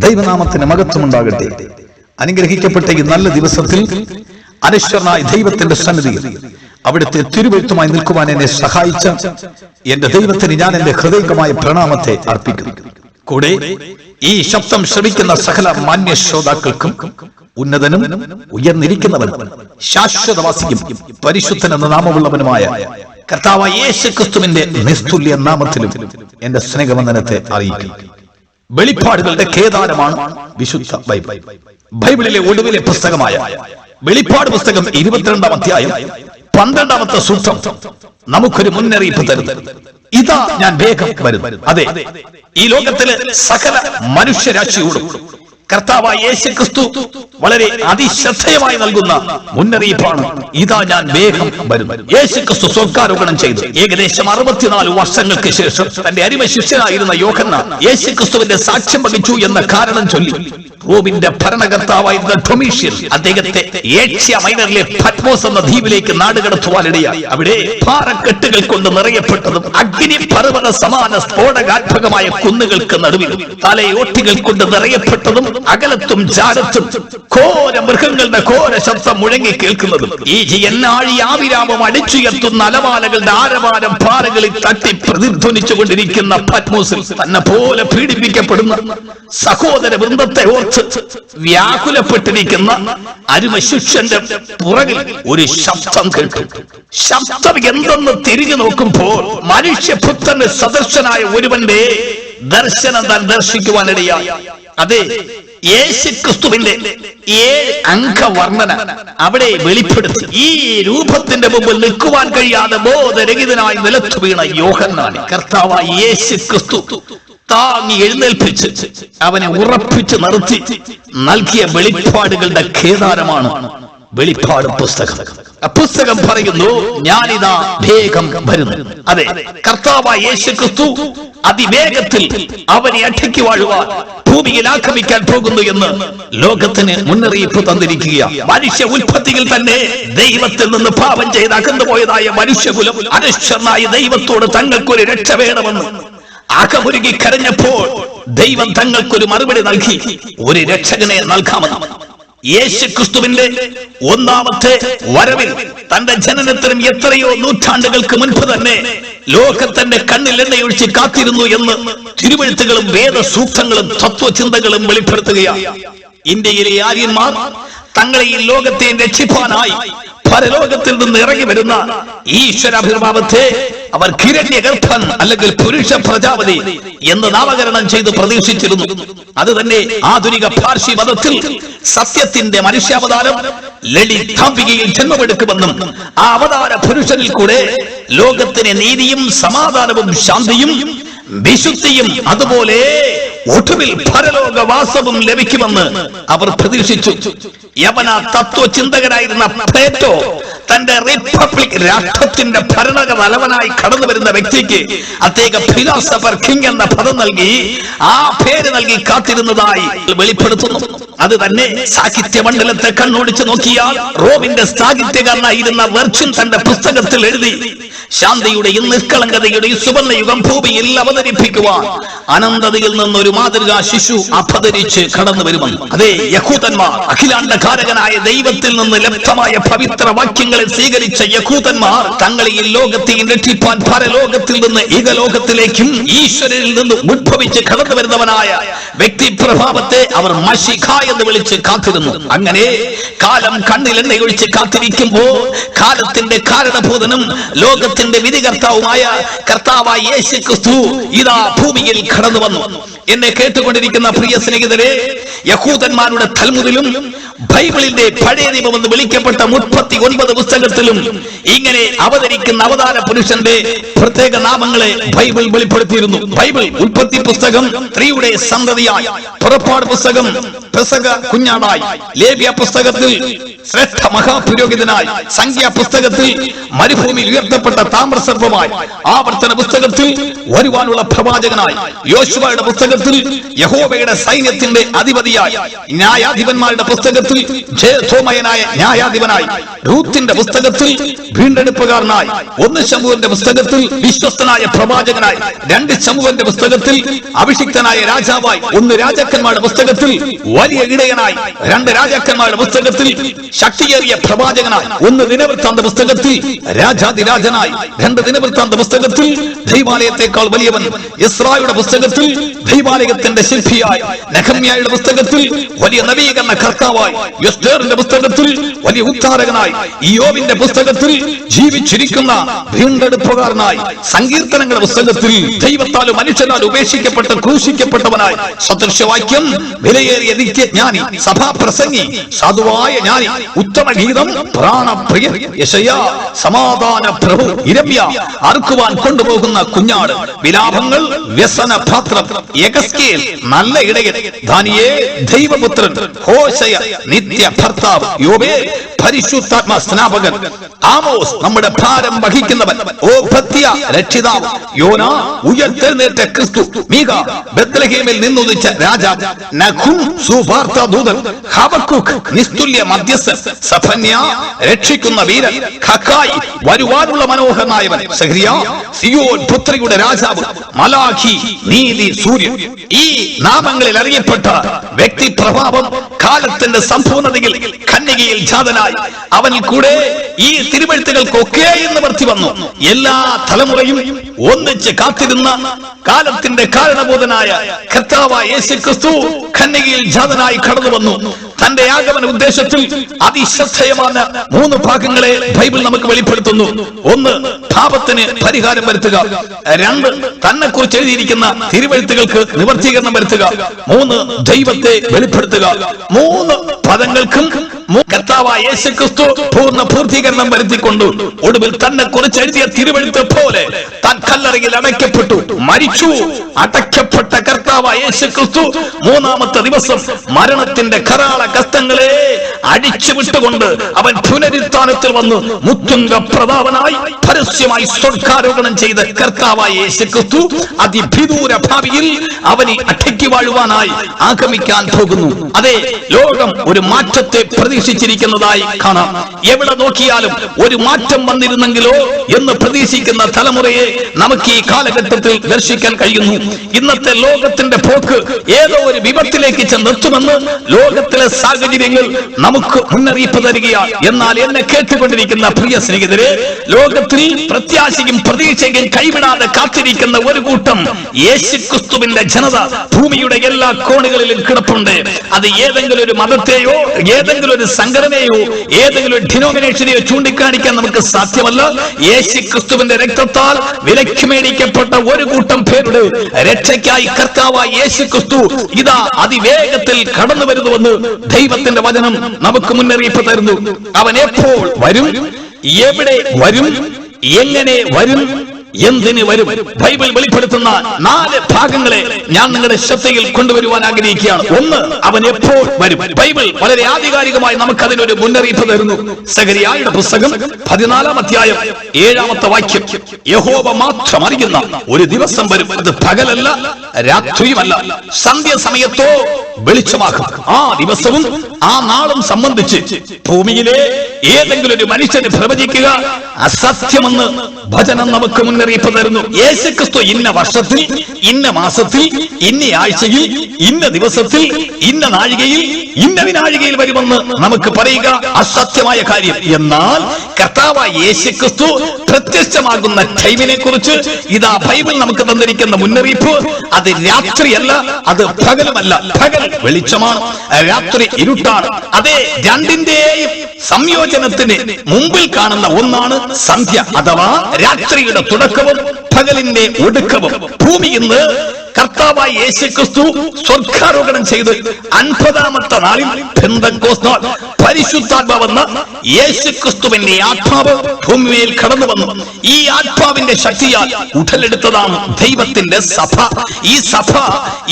ദൈവനാമത്തിന് മഹത്വമുണ്ടാകട്ടെ. അനുഗ്രഹിക്കപ്പെട്ട ഈ നല്ല ദിവസത്തിൽ അനശ്വരനായ ദൈവത്തിന്റെ സന്നിധിയിൽ അവിടുത്തെ തിരുവെഴുത്തുമായി നിൽക്കുവാൻ എന്നെ സഹായിച്ച എന്റെ ദൈവത്തിന് ഞാൻ എന്റെ ഹൃദയംഗമായ പ്രണാമത്തെ അർപ്പിക്കുന്നു. കൂടെ ഈ ശബ്ദം ശ്രവിക്കുന്ന സകല മാന്യ ശ്രോതാക്കൾക്കും ഉന്നതനും ഉയർന്നിരിക്കുന്നവനും ശാശ്വതവാസിയും പരിശുദ്ധൻ എന്ന നാമമുള്ളവനുമായ കർത്താവായ യേശുക്രിസ്തുവിന്റെ നിസ്തുല്യ നാമത്തിലും എന്റെ സ്നേഹവന്ദനത്തെ അറിയിക്കുന്നു. വെളിപ്പാടുകളുടെ കേദാരമാണ് വിശുദ്ധ ബൈബിൾ. ബൈബിളിലെ ഒടുവിലെ പുസ്തകമായ വെളിപ്പാട് പുസ്തകം 22-ാം അധ്യായം 12-ാമത്തെ സൂക്തം നമുക്കൊരു മുന്നറിയിപ്പ് തരുന്നു. ഇതാ ഞാൻ വേഗം വരുന്നു. അതെ, ഈ ലോകത്തിലെ സകല മനുഷ്യരാശിയോടും കർത്താവായ യേശുക്രിസ്തു വളരെ അതിശ്രദ്ധേയമായി നൽകുന്ന മുന്നറിയിപ്പാണ്. ഇതാ ഞാൻ വേഗം വരുന്നു. യേശുക്രിസ്തു സ്വർഗ്ഗാരോഹണം ചെയ്തു ഏകദേശം 64 വർഷങ്ങൾക്ക് ശേഷം തന്റെ അരിമ ശിഷ്യനായിരുന്ന യോഹന്നാൻ യേശുക്രിസ്തുവിന്റെ സാക്ഷ്യം വഹിച്ചു എന്ന കാരണം ചൊല്ലി റോമിന്റെ ഭരണകർത്താവായിരുന്ന ഡൊമീഷ്യൻ അദ്ദേഹത്തെ ഏഷ്യ മൈനറിലെ പത്മോസ് എന്ന ദ്വീപിലേക്ക് നാടുകടത്തുവാനിടയായി. അവിടെ പാറക്കെട്ടുകൾ കൊണ്ട് നിറയപ്പെട്ടതും അഗ്നി പർവ്വത സമാന സ്ഫോടകാത്മകമായ കുന്നുകൾക്ക് നടുവിലും തലയോട്ടികൾ കൊണ്ട് നിറയപ്പെട്ടതും അകലത്തും ജാലത്തും ഘോര മൃഗങ്ങളുടെ ഘോര ശബ്ദം മുഴങ്ങി കേൾക്കുന്നതും ഈ എന്നാഴി ആവിരാമം അടിച്ചുയർത്തുന്ന അലമാലകളുടെ ആരവാരം പാറകളിൽ തട്ടി പ്രതിധ്വനിച്ചു കൊണ്ടിരിക്കുന്ന പത്മോസിൽ തന്നെ പോലെ പീഡിപ്പിക്കപ്പെടുന്ന സഹോദര വൃന്ദത്തെ ഓർത്ത് വ്യാകുലപ്പെട്ടിരിക്കുന്ന അരുമശിഷ്യന്റെ പുറകിൽ ഒരു ശബ്ദം കേട്ടു. ശബ്ദം എന്തെന്ന് തിരിഞ്ഞു നോക്കുമ്പോൾ മനുഷ്യപുത്രന് സദൃശനായ ഒരുവന്റെ ദർശനം താൻ ദർശിക്കുവാനിടയായി. അതെ, യേശുക്രിസ്തുവിന്റെ 7 അംഗവർണ്ണന അവിടെ വെളിപ്പെടുത്തി. ഈ രൂപത്തിന്റെ മുമ്പിൽ നിൽക്കുവാൻ കഴിയാതെ ബോധരഹിതനായി നിലത്തു വീണ യോഹന്നാൻ കർത്താവായ യേശുക്രിസ്തു താങ്ങി എഴുന്നേൽപ്പിച്ച് അവനെ ഉറപ്പിച്ച് നിർത്തി നൽകിയ വെളിപ്പാടുകളുടെ കേദാരമാണ് വെളിപ്പാട് പുസ്തകം. പുസ്തകം പറയുന്നു, ഞാനിതാ വേഗം വരുന്നു. അതെ, കർത്താവായ യേശുക്രിസ്തു അതിവേഗത്തിൽ അവനെ അടക്കി വാഴുവാൻ ഭൂമിയിൽ ആക്രമിക്കാൻ പോകുന്നു എന്ന് ലോകത്തിന് മുന്നറിയിപ്പ് തന്നിരിക്കുകയാണ്. മനുഷ്യ ഉൽപ്പത്തിയിൽ തന്നെ ദൈവത്തിൽ നിന്ന് പാപം ചെയ്ത് അകന്നുപോയതായ മനുഷ്യകുലം അനശ്വരനായ ദൈവത്തോട് തങ്ങൾക്കൊരു രക്ഷ വേണമെന്ന് അകമുരുകി കരഞ്ഞപ്പോൾ ദൈവം തങ്ങൾക്കൊരു മറുപടി നൽകി, ഒരു രക്ഷകനെ നൽകാമെന്ന്. യേശുക്രിസ്തുവിന്റെ 1ാമത്തെ വരവിൽ തന്റെ ജനനത്തിനും എത്രയോ നൂറ്റാണ്ടുകൾക്ക് മുൻപ് തന്നെ ലോകത്തിന്റെ കണ്ണിൽ എണ്ണയൊഴിച്ച് കാത്തിരുന്നു എന്ന് തിരുവെഴുത്തുകളും വേദസൂക്തങ്ങളും തത്വചിന്തകളും വെളിപ്പെടുത്തുകയാണ്. ഇന്ത്യയിലെ ആര്യന്മാർ തങ്ങളെ ഈ ലോകത്തെ രക്ഷിപ്പാനായി പരലോകത്തിൽ നിന്ന് ഇറങ്ങി വരുന്ന ഈശ്വരാഭിർഭാവത്തെ അവർ ഹിരണ്യഗർഭൻ അല്ലെങ്കിൽ പുരുഷ പ്രജാപതി എന്ന് നാമകരണം ചെയ്ത് പ്രതീക്ഷിച്ചിരുന്നു. അത് തന്നെ ആധുനിക പാർസി മതത്തിൽ സത്യത്തിന്റെ മനുഷ്യാവതാരം ലളിതാംബികയിൽ ജന്മമെടുക്കുമെന്നും ആ അവതാര പുരുഷനിൽ കൂടെ ലോകത്തിന് നീതിയും സമാധാനവും ശാന്തിയും വിശുദ്ധിയും അതുപോലെ ഒടുവിൽ പരലോകവാസവും ലഭിക്കുമെന്ന് അവർ പ്രതീക്ഷിച്ചു. യവന തത്വചിന്തകനായിരുന്ന പ്ലേറ്റോ തന്റെ റിപ്പബ്ലിക് രാഷ്ട്രത്തിന്റെ ഭരണക തലവനായി കടന്നു വരുന്ന വ്യക്തിക്ക് അദ്ദേഹം ഫിലോസഫർ കിങ് എന്ന പദം നൽകി ആ പേര് നൽകി കാത്തിരുന്നതായി വെളിപ്പെടുത്തുന്നു. അത് തന്നെ സാഹിത്യ മണ്ഡലത്തെ കണ്ണോടിച്ച് നോക്കിയാൽ റോമിന്റെ സാഹിത്യകാരനായിരുന്ന വെർച്ചിൻ തന്റെ പുസ്തകത്തിൽ എഴുതി, ശാന്തിയുടെയും നിഷ്കളങ്കതയുടെയും സുവർണയുഗം ഭൂമിയിൽ അവതരിപ്പിക്കുവാൻ അനന്തതയിൽ നിന്നൊരു മാതൃകാ ശിശു അപതരിച്ച് കടന്നു വരുമെന്ന്. അതേ, യഹൂദന്മാർ അഖിലാണ്ടകാരകനായ ദൈവത്തിൽ നിന്ന് ലബ്ധമായ പവിത്ര വാക്യങ്ങളെ സ്വീകരിച്ച യഹൂദന്മാർ തങ്ങളെ ഈ ലോകത്തെയും രക്ഷിപ്പാൻ പരലോകത്തിൽ നിന്ന് ഇഹലോകത്തിലേക്കും ഈശ്വരനിൽ നിന്ന് ഉദ്ഭവിച്ച് കടന്നു വരുന്നവനായ വ്യക്തിപ്രഭാവത്തെ അവർ മഷിഖ എന്ന് വിളിച്ച് കാത്തിരുന്നു. അങ്ങനെ കാലം കണ്ണിൽ എണ്ണയൊഴിച്ച് കാത്തിരിക്കുമ്പോൾ കാലത്തിന്റെ കാരണഭൂതനും ലോകത്തിന്റെ വിധികർത്താവുമായ കർത്താവായ യേശുക്രിസ്തു ഇതാ ഭൂമിയിൽ കടന്നു വന്നു. എന്നെ കേട്ടുകൊണ്ടിരിക്കുന്ന പ്രിയ സ്നേഹിതരെ, യഹൂദന്മാരുടെ തൽമുദിലും ബൈബിളിന്റെ പഴയ നിയമം എന്ന് വിളിക്കപ്പെട്ട 39 പുസ്തകത്തിലും ഇങ്ങനെ അവതരിക്കുന്ന അവതാര പുരുഷന്റെ പ്രത്യേക നാമങ്ങളെ ബൈബിൾ വെളിപ്പെടുത്തിയിരുന്നു. ബൈബിൾ ഉൽപ്പത്തി പുസ്തകം സ്ത്രീയുടെ സന്തതിയായി, പുറപ്പാട് പുസ്തകം പെസക കുഞ്ഞാടായി, ലേവ്യ പുസ്തകത്തിൽ ശ്രേഷ്ഠ മഹാപുരോഹിതനായി, സംഖ്യാ പുസ്തകത്തിൽ മരുഭൂമിയിൽ ഉയർത്തപ്പെട്ട താമ്രസർപ്പമായി, ആവർത്തന പുസ്തകത്തിൽ വരുവാനുള്ള പ്രവാചകനായി, യോശുവയുടെ പുസ്തകത്തിൽ യഹോവയുടെ സൈന്യത്തിന്റെ അധിപതിയായി, ന്യായാധിപന്മാരുടെ പുസ്തകത്തിൽ ജയധോമയനായ ന്യായാധിപനായി, റൂത്തിന്റെ പുസ്തകത്തിൽ വീണ്ടെടുപ്പുകാരനായി, 1 ശമൂവേലിന്റെ പുസ്തകത്തിൽ വിശ്വസ്തനായ പ്രവാചകനായി, 2 ശമൂവേലിന്റെ പുസ്തകത്തിൽ അഭിഷിക്തനായ രാജാവായി, 1 രാജാക്കന്മാരുടെ പുസ്തകത്തിൽ വലിയ ഇടയനായി, 2 രാജാക്കന്മാരുടെ പുസ്തകത്തിൽ ശക്തിയേറിയ പ്രവാചകനായി, 1 ദിനവൃത്താന്ത പുസ്തകത്തിൽ രാജാതിരാജനായി, 2 ദിനവൃത്താന്ത പുസ്തകത്തിൽ ദൈവാലയത്തെക്കാൾ വലിയവൻ, ഇസ്രായേലിന്റെ പുസ്തകത്തിൽ ദൈവാലയത്തിന്റെ ശില്പിയായി, നെഹമ്യായുടെ പുസ്തകത്തിൽ വലിയ നവീകരണ കർത്താവായി, എസ്തേറിന്റെ പുസ്തകത്തിൽ വലിയ ഉദ്ധാരകനായി, ഇയ്യോബിന്റെ പുസ്തകത്തിൽ ജീവിച്ചിരിക്കുന്ന വീണ്ടെടുപ്പുകാരനായി, സങ്കീർത്തനങ്ങളുടെ പുസ്തകത്തിൽ ദൈവത്താലും മനുഷ്യനാൽ ഉപേക്ഷിക്കപ്പെട്ട് ക്രൂശിക്കപ്പെട്ടവനായി, സദൃശവാക്യം വിലയേറിയ നിത്യജ്ഞാനി, സഭാപ്രസംഗി, സാധുവായ ജ്ഞാനി, ഉത്തമ ഗീതം, പ്രാണപ്രിയ, യെശയ്യാ, സമാധാന പ്രഭു, ഇരമ്യ, അറുക്കുവാൻ കൊണ്ടുപോകുന്ന കുഞ്ഞാട്, വിലാപങ്ങൾ, വ്യസന പാത്രം, യെഹെസ്കേൽ, നല്ല ഇടയൻ, ദാനിയേൽ, ദൈവപുത്രൻ, ഹോശയ, നിത്യ ഭർത്താവ്, യോബേൽ, പരിശുദ്ധാത്മ സ്നാപകൻ, ആമോസ്, നമ്മുടെ ഭാരം വഹിക്കുന്നവൻ, ഓബദ്യ, രക്ഷിതാവ്, യോന, ഉയർത്തെഴുന്നേറ്റ ക്രിസ്തു, മീക, ബത്ലഹേമിൽ നിന്നുദിച്ച രാജാവ്, നഖും, സുവാർത്ത ദൂതൻ, ഹബക്കൂക്ക്, നിസ്തുല്യ മധ്യസ്ഥൻ, സഫന്യ, രക്ഷിക്കുന്ന വീരൻ, ഖക്കായി, വരുവാനുള്ള മനോഹരനായവൻ, സഹരിയ, സിയോൻ പുത്രിയുടെ രാജാവ്, മലാഖി, നീതി സൂര്യൻ. ഈ നാമങ്ങളിൽ അറിയപ്പെട്ട വ്യക്തി പ്രഭാവം കാലത്തിന്റെ സമ്പൂർണതയിൽ കന്യകയിൽ ജാതനായി അവനിൽ കൂടെ ഈ തിരുവെഴുത്തുകൾക്കൊക്കെ നിവർത്തി വന്നു. എല്ലാ തലമുറയും ഒന്നിച്ച് കാത്തിരുന്ന കാലത്തിന്റെ കാരണബോധനായ കർത്താവായ യേശുക്രിസ്തു കന്യകയിൽ ജാതനായി കടന്നു വന്നു. തന്റെ ആഗമന ഉദ്ദേശത്തിൽ അതിശ്രദ്ധേയമായ 3 ഭാഗങ്ങളെ ബൈബിൾ നമുക്ക് വെളിപ്പെടുത്തുന്നു. 1, പാപത്തിന് പരിഹാരം വരുത്തുക. 2, തന്നെ കുറിച്ച് എഴുതിയിരിക്കുന്ന തിരുവെഴുത്തുകൾക്ക് നിവർത്തീകരണം വരുത്തുക. 3, ദൈവത്തെ വെളിപ്പെടുത്തുക. 3 പദങ്ങൾക്കും കർത്താവായ യേശുക്രിസ്തു പൂർണ്ണ പൂർത്തീകരണം വരുത്തിക്കൊണ്ടു ഒടുവിൽ തന്നെ കുറിച്ച് എഴുതിയ തിരുവെഴുത്ത് പോലെ താൻ കല്ലറയിൽ അടയ്ക്കപ്പെട്ടു, മരിച്ചു. അടയ്ക്കപ്പെട്ട കർത്താവായ യേശുക്രിസ്തു 3-ാമത്തെ ദിവസം മരണത്തിന്റെ കരാള കസ്തങ്ങളെ അടിച്ചുവിട്ടുകൊണ്ട് അവൻ പുനരുത്ഥാനത്തിൽ വന്നു മുത്തുംഗ പ്രതാപനായി പരസ്യമായി സ്വർഗ്ഗാരോഹണം ചെയ്ത കർത്താവായ യേശുക്രിസ്തു അതിവിദൂര ഭാവിയിൽ അവനെ അടക്കി വാഴുവാനായി ആഗമിക്കാൻ പോകുന്നു. അതെ, ലോകം ഒരു മാറ്റത്തെ പ്രതീക്ഷിച്ചിരിക്കുന്നതായി കാണാം. എവിടെ നോക്കിയാലും ഒരു മാറ്റം വന്നിരുന്നെങ്കിലോ എന്ന് പ്രതീക്ഷിക്കുന്ന തലമുറയെ നമുക്ക് ഈ കാലഘട്ടത്തിൽ ദർശിക്കാൻ കഴിയുന്നു. ഇന്നത്തെ ലോകത്തിന്റെ പോക്ക് ഏതോ ഒരു വിപത്തിലേക്ക് ചെന്നെത്തുമെന്ന് ലോകത്തിലെ സാഹചര്യങ്ങൾ നമുക്ക് മുന്നറിയിപ്പ് തരികയാണ്. എന്നാൽ എന്നെ കേട്ടുകൊണ്ടിരിക്കുന്ന പ്രിയ സ്നേഹിതരെ, ലോകത്തിൽ പ്രത്യാശയും പ്രതീക്ഷയും കൈവിടാതെ കാത്തിരിക്കുന്ന ഒരു കൂട്ടം യേശുക്രിസ്തുവിന്റെ ജനത ഭൂമിയുടെ എല്ലാ കോണുകളിലും കിടപ്പുണ്ട്. അത് ഏതെങ്കിലും ഒരു മതത്തെയോ ഏതെങ്കിലും ഒരു സംഘടനയോ ഏതെങ്കിലും ഒരു ഡിനോമിനേഷനെയോ ചൂണ്ടിക്കാണിക്കാൻ നമുക്ക് സാധ്യമല്ല. യേശുക്രിസ്തുവിന്റെ രക്തത്താൽ വിലക്ക് മേടിക്കപ്പെട്ട ഒരു കൂട്ടം പേരുടെ രക്ഷയ്ക്കായി കർത്താവായ യേശുക്രിസ്തു ഇതാ അതിവേഗത്തിൽ കടന്നു വരുന്നുവെന്ന് ദൈവത്തിന്റെ വചനം നമുക്ക് മുന്നറിയിപ്പ് തരുന്നു. അവൻ എപ്പോൾ വരും, എവിടെ വരും, എങ്ങനെ വരും, എന്തിന് വരും? ബൈബിൾ വെളിപ്പെടുത്തുന്ന 4 ഭാഗങ്ങളെ ഞാൻ നിങ്ങളുടെ ശ്രദ്ധയിൽ കൊണ്ടുവരുവാൻ ആഗ്രഹിക്കുകയാണ്. 1, അവൻ എപ്പോൾ വരും. ബൈബിൾ വളരെ ആധികാരികമായി നമുക്ക് അതിനൊരു മുന്നറിയിപ്പ് തരുന്നു. സഖരിയായുടെ പുസ്തകം 14-ാം അധ്യായം 7-ാമത്തെ വാക്യം, യഹോവ മാത്രം അറിയുന്ന ഒരു ദിവസം വരും, അത് പകലല്ല രാത്രിയുമല്ല, സന്ധ്യാസമയത്തോ വെളിച്ചമാക്കും. ആ ദിവസവും ആ നാളും സംബന്ധിച്ച് ഭൂമിയിലെ ഏതെങ്കിലും ഒരു മനുഷ്യന് പ്രവചിക്കുക അസത്യമെന്ന് വചനം നമുക്ക് മുന്നറിയിപ്പ് തരുന്നു. യേശുക്രിസ്തു ഇന്ന വർഷത്തിൽ, ഇന്ന മാസത്തിൽ, ഇന്ന ആഴ്ചയിൽ, ഇന്ന ദിവസത്തിൽ, ഇന്ന നാഴികയിൽ, ഇന്ന വിനാഴികയിൽ വരുമെന്ന് നമുക്ക് പറയുക അസത്യമായ കാര്യം. എന്നാൽ കർത്താവായ യേശുക്രിസ്തു പ്രത്യക്ഷമാകുന്ന ടൈമിനെ കുറിച്ച് ഇതാ ബൈബിൾ നമുക്ക് തന്നിരിക്കുന്ന മുന്നറിയിപ്പ് അത് രാത്രിയല്ല, അത് പകലുമല്ല. പകൽ വെളിച്ചമാണ്, രാത്രി ഇരുട്ടാണ്. അതേ, രണ്ടിന്റെയും സംയോജനത്തിന് മുമ്പിൽ കാണുന്ന ഒന്നാണ് സന്ധ്യ അഥവാ രാത്രിയുടെ തുടക്കവും പകലിന്റെ ഒടുക്കവും. ഭൂമി ഇന്ന് കർത്താവായ യേശുക്രിസ്തു സ്വർഗ്ഗാരോഹണം ചെയ്ത് 50-ാമത്തെ നാളിൽ പെന്തക്കോസ്ത് നാൾ പരിശുദ്ധാത്മാവെന്ന യേശുക്രിസ്തുവിന്റെ ആത്മാവ് ഭൂമിയിൽ കടന്നു വന്നു. ഈ ആത്മാവിന്റെ ശക്തിയാൽ ഉടലെടുത്തതാണ് ദൈവത്തിന്റെ സഭ. ഈ സഭ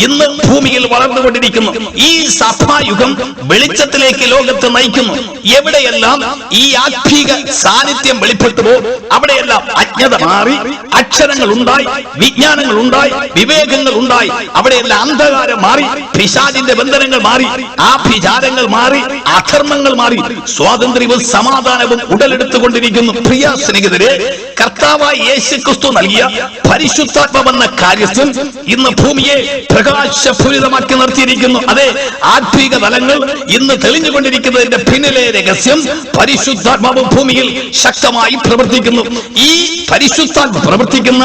ഇന്ന് ഭൂമിയിൽ വളർന്നുകൊണ്ടിരിക്കുന്നു. ഈ സഭായുഗം വെളിച്ചത്തിലേക്ക് ലോകത്ത് നയിക്കുന്നു. എവിടെയെല്ലാം ഈ ആത്മീക സാന്നിധ്യം വെളിപ്പെട്ടുവോ അവിടെയെല്ലാം അജ്ഞത മാറി, അക്ഷരങ്ങൾ ഉണ്ടായി, വിജ്ഞാനങ്ങൾ ഉണ്ടായി, വിവേകങ്ങൾ ഉണ്ടായി. അവിടെയെല്ലാം അന്ധകാരം മാറി, പിശാചിന്റെ ബന്ധനങ്ങൾ മാറി, ആഭിചാരങ്ങൾ മാറി, അധർമ്മങ്ങൾ മാറി, സ്വാതന്ത്ര്യവും സമാധാനവും ഉടലെടുത്തുകൊണ്ടിരിക്കുന്നു. പ്രിയ സ്നേഹിതരെ, കർത്താവായ യേശുക്രിസ്തു നൽകിയ പരിശുദ്ധാത്മാവെന്ന കാര്യത്തിൽ ഇന്ന് ഭൂമിയെ പ്രകാശപൂരിതമാക്കി നിർത്തിയിരിക്കുന്നു. അതെ, ആത്മീക തലങ്ങൾ ഇന്ന് തെളിഞ്ഞുകൊണ്ടിരിക്കുന്നതിന്റെ പിന്നിലെ രഹസ്യം പരിശുദ്ധാത്മാവ് ഭൂമിയിൽ ശക്തമായി പ്രവർത്തിക്കുന്നു. ഈ പരിശുദ്ധാത്മ പ്രവർത്തിക്കുന്ന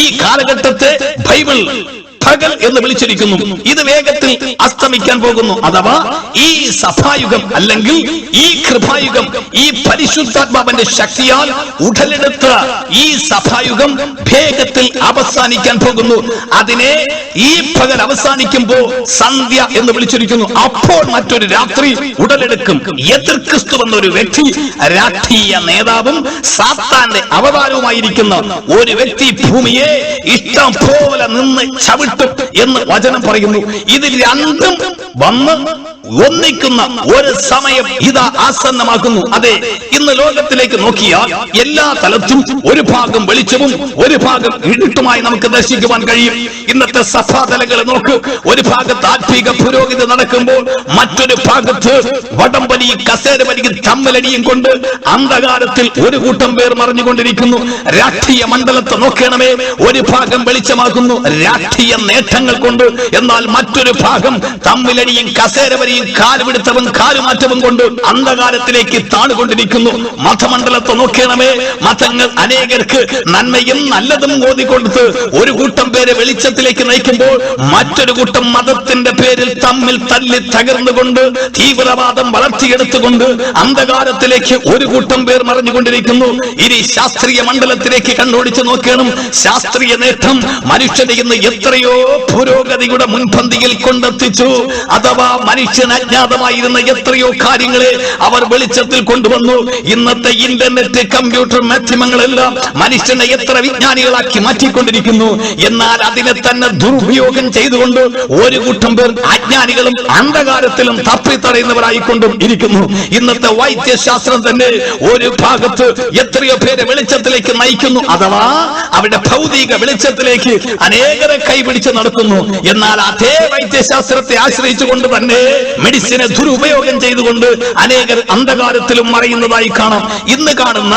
ഈ കാലഘട്ടത്തെ ബൈബിൾ പകൽ എന്ന് വിളിച്ചിരിക്കുന്നു. ഇത് വേഗത്തിൽ അസ്തമിക്കാൻ പോകുന്നു. അഥവാ ഈ സഭായുഗം അല്ലെങ്കിൽ ഈ കൃപായുഗം ഈ പരിശുദ്ധാത്മാവിന്റെ ശക്തിയാൽ ഉടലെടുത്ത ഈ സഭായുഗം വേഗത്തിൽ അവസാനിക്കാൻ പോകുന്നു. അതിനെ ഈ പകൽ അവസാനിക്കുമ്പോൾ സന്ധ്യ എന്ന് വിളിച്ചിരിക്കുന്നു. അപ്പോൾ മറ്റൊരു രാത്രി ഉടലെടുക്കും. എതിർ ക്രിസ്തു എന്നൊരു വ്യക്തി, രാഷ്ട്രീയ നേതാവും സാത്താന്റെ അവതാരവുമായിരിക്കുന്ന ഒരു വ്യക്തി ഭൂമിയെ ഇഷ്ടം പോലെ നിന്ന് ചവിട്ടും എന്ന് വചനം പറയുന്നു. ഇതിൽ രണ്ടും വന്ന് ഒന്നിക്കുന്ന ഒരു സമയം ഇതാ ആസന്നമാക്കുന്നു. അതെ, ഇന്ന് ലോകത്തിലേക്ക് നോക്കിയാൽ എല്ലാ തലത്തും ഒരു ഭാഗം വെളിച്ചവും ഒരു ഭാഗം ഇരുട്ടുമായി നമുക്ക് ദർശിക്കുവാൻ കഴിയും. ഇന്നത്തെ സഭാതലങ്ങൾ നോക്ക്. ഒരു ഭാഗത്ത് ആത്മീക പുരോഗതി നടക്കുമ്പോൾ മറ്റൊരു ഭാഗത്ത് വടംവലി, കസേരവലിയും തമ്മലടിയും കൊണ്ട് അന്ധകാരത്തിൽ ഒരു കൂട്ടം പേർ മറിഞ്ഞുകൊണ്ടിരിക്കുന്നു. രാഷ്ട്രീയ മണ്ഡലത്തെ നോക്കണമേ, ഒരു ഭാഗം വെളിച്ചമാക്കുന്നു രാഷ്ട്രീയ നേട്ടങ്ങൾ കൊണ്ട്, എന്നാൽ മറ്റൊരു ഭാഗം തമ്മിലടിയും കസേരവലിയും കാലുപിടുത്തവും കാലുമാറ്റവും കൊണ്ട് അന്ധകാരത്തിലേക്ക് താണുകൊണ്ടിരിക്കുന്നു. മതമണ്ഡലത്തെ നോക്കണമേ, മതങ്ങൾ അനേകർക്ക് നന്മയും നല്ലതും ഓതിക്കൊടുത്ത് ഒരു കൂട്ടം പേരെ വെളിച്ചത്തിലേക്ക് നയിക്കുമ്പോൾ മറ്റൊരു കൂട്ടം മതത്തിന്റെ പേരിൽ തമ്മിൽ തല്ലി തകർന്നുകൊണ്ട് തീവ്രവാദം വളർത്തിയെടുത്തുകൊണ്ട് അന്ധകാരത്തിലേക്ക് ഒരു കൂട്ടം പേർ മറിഞ്ഞുകൊണ്ടിരിക്കുന്നു. ഇനി ശാസ്ത്രീയ മണ്ഡലത്തിലേക്ക് കണ്ണോടിച്ച് നോക്കണം. ശാസ്ത്രീയ നേട്ടം മനുഷ്യനെ ഇന്ന് എത്രയോ പുരോഗതിയുടെ മുൻപന്തിയിൽ കൊണ്ടെത്തിച്ചു. അഥവാ മനുഷ്യൻ അജ്ഞാതമായിരുന്ന എത്രയോ കാര്യങ്ങളെ അവർ വെളിച്ചത്തിൽ കൊണ്ടുവന്നു. ഇന്നത്തെ ഇന്റർനെറ്റ്, കമ്പ്യൂട്ടർ മാധ്യമങ്ങളെല്ലാം മനുഷ്യനെ എത്ര വിജ്ഞാനികളാക്കി മാറ്റിക്കൊണ്ടിരിക്കുന്നു. എന്നാൽ അതിനെ തന്നെ ദുരുപയോഗം ചെയ്തുകൊണ്ട് ഒരു കൂട്ടം പേർ അജ്ഞാനികളും അന്ധകാരത്തിലും തപ്പിത്തടയുന്നവരായിക്കൊണ്ടും ഇരിക്കുന്നു. ഇന്നത്തെ വൈദ്യശാസ്ത്രം തന്നെ ഒരു ഭാഗത്ത് എത്രയോ പേരെ വെളിച്ചത്തിലേക്ക് നയിക്കുന്നു. അഥവാ അവരുടെ ഭൗതിക വെളിച്ചത്തിലേക്ക് അനേകരെ കൈപിടിച്ച് നടത്തുന്നു. എന്നാൽ അതേ വൈദ്യശാസ്ത്രത്തെ ആശ്രയിച്ചുകൊണ്ട് തന്നെ മെഡിസിനെ ദുരുപയോഗം ചെയ്തുകൊണ്ട് അനേകർ അന്ധകാരത്തിലും മറയുന്നതായി കാണാം. ഇന്ന് കാണുന്ന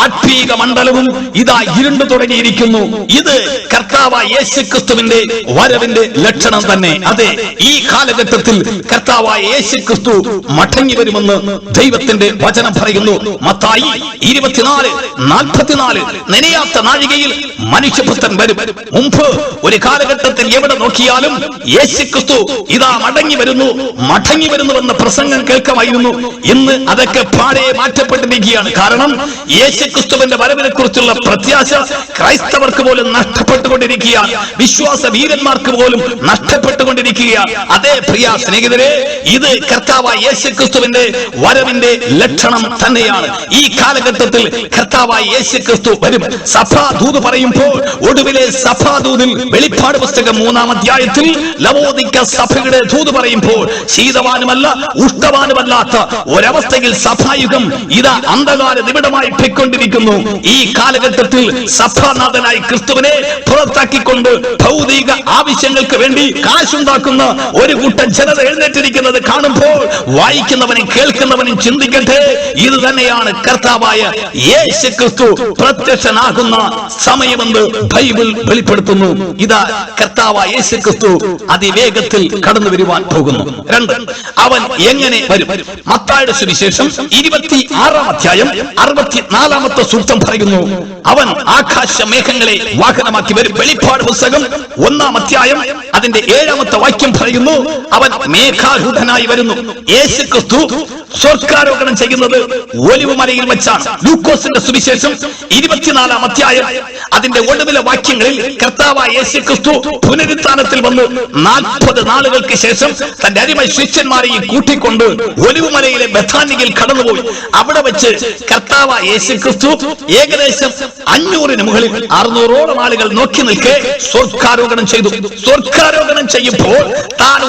ആത്മീക മണ്ഡലവും ഇതാ ഇരുണ്ടു തുടങ്ങിയിരിക്കുന്നു. ഇത് കർത്താവായ യേശുക്രിസ്തുവിന്റെ വരവിന്റെ ലക്ഷണം തന്നെ. അതെ, ഈ കാലഘട്ടത്തിൽ കർത്താവായ യേശുക്രിസ്തു മടങ്ങി വരുമെന്ന് ദൈവത്തിന്റെ വചനം പറയുന്നു. മത്തായി 24:44 നനയാത്ത നാഴികയിൽ മനുഷ്യപുത്രൻ വരും. മുമ്പ് ഒരു കാലഘട്ടത്തിൽ എവിടെ നോക്കിയാലും യേശുക്രിസ്തു ഇതാ മടങ്ങി വരുന്നുവെന്ന പ്രസംഗം കേൾക്കാമായിരുന്നു. ഇന്ന് അതൊക്കെ പാടെ മാറ്റപ്പെട്ടിരിക്കുകയാണ്. കാരണം യേശുക്രിസ്തുവിന്റെ വരവിനെ കുറിച്ചുള്ള പ്രത്യാശ ക്രൈസ്തവർക്ക് പോലും നഷ്ടപ്പെട്ടുകൊണ്ടിരിക്കുകയാണ്. വിശ്വാസ വീരന്മാർക്ക് പോലും നഷ്ടപ്പെട്ടുകൊണ്ടിരിക്കുകയാണ്. അതേ പ്രിയ സ്നേഹിതരെ, ഇത് കർത്താവായ യേശുക്രിസ്തുവിന്റെ വരവിന്റെ ലക്ഷണം തന്നെയാണ്. ഈ കാലഘട്ടത്തിൽ കർത്താവായ യേശുക്രിസ്തു വരും. സഭാദൂത് പറയുമ്പോൾ ഒടുവിലെ സഭാദൂതിൽ വെളിപ്പാട് പുസ്തകം 3-ാം അധ്യായത്തിൽ ലവോദിക്ക സഭയുടെ ദൂത് പറയുമ്പോൾ ശീതവാനുമല്ല ഉഷ്ണവാനുമല്ലാത്ത ഒരവസ്ഥയിൽ സഭായുഗം ഇതാ അന്ധകാര നിബിഡമായി പൊയ്ക്കൊണ്ടിരിക്കുന്നു. ഈ കാലഘട്ടത്തിൽ സഭാനാഥനായി ക്രിസ്തുവിനെ പുറത്താക്കിക്കൊണ്ട് ഭൗതിക ആവശ്യങ്ങൾക്ക് വേണ്ടി കാശുണ്ടാക്കുന്ന ഒരു കൂട്ടം ജനത എഴുന്നേറ്റിരിക്കുന്നത് കാണുമ്പോൾ വായിക്കുന്നവനും കേൾക്കുന്നവനും ചിന്തിക്കട്ടെ, ഇത് തന്നെയാണ് കർത്താവായ യേശുക്രിസ്തു പ്രത്യക്ഷനാകുന്ന സമയമെന്ന് ബൈബിൾ വെളിപ്പെടുത്തുന്നു. ഇതാ കർത്താവായ യേശുക്രിസ്തു അതിവേഗത്തിൽ കടന്നു വരുവാൻ പോകുന്നു. 2, അവൻ എങ്ങനെ വരും? മത്തായിയുടെ സുവിശേഷം 26-ാം അധ്യായം 64-ാമത്തെ സൂക്തം പറയുന്നു, അവൻ ആകാശ മേഘങ്ങളെ വാഹനമാക്കി വരും. വെളിപ്പാട് പുസ്തകം 1-ാം അധ്യായം അതിന്റെ 7-ാമത്തെ വാക്യം പറയുന്നു, അവൻ മേഘാരൂഢനായി പരിശുദ്ധാത്മാരൂഢനായി വരുന്നു. യേശു ക്രിസ്തു സ്വർഗ്ഗാരോഹണം ചെയ്യുന്നത് ഒലിവ് മലയിൽ വെച്ചാണ്. ലൂക്കോസിന്റെ സുവിശേഷം 24-ാം അധ്യായം അതിന്റെ ഒടുവിലെ വാക്യങ്ങളിൽ കർത്താവായ യേശു ക്രിസ്തു പുനരുത്ഥാനത്തിൽ വന്ന് 40 നാളുകൾക്ക് ശേഷം തന്റെ അടിമ ശിഷ്യന്മാരെയും കൂട്ടിക്കൊണ്ട് ഒലിവ് മലയിലെ ബഥാനിയിൽ കടന്നുപോയി. അവിടെ വെച്ച് കർത്താവായ യേശു ക്രിസ്തു ഏകദേശം 500-ന് മുകളിൽ 600ഓളം ആളുകൾ നോക്കി നിൽക്കെ സ്വർഗ്ഗാരോഹണം ചെയ്തു. സ്വർഗ്ഗാരോഹണം ചെയ്യുമ്പോൾ താൻ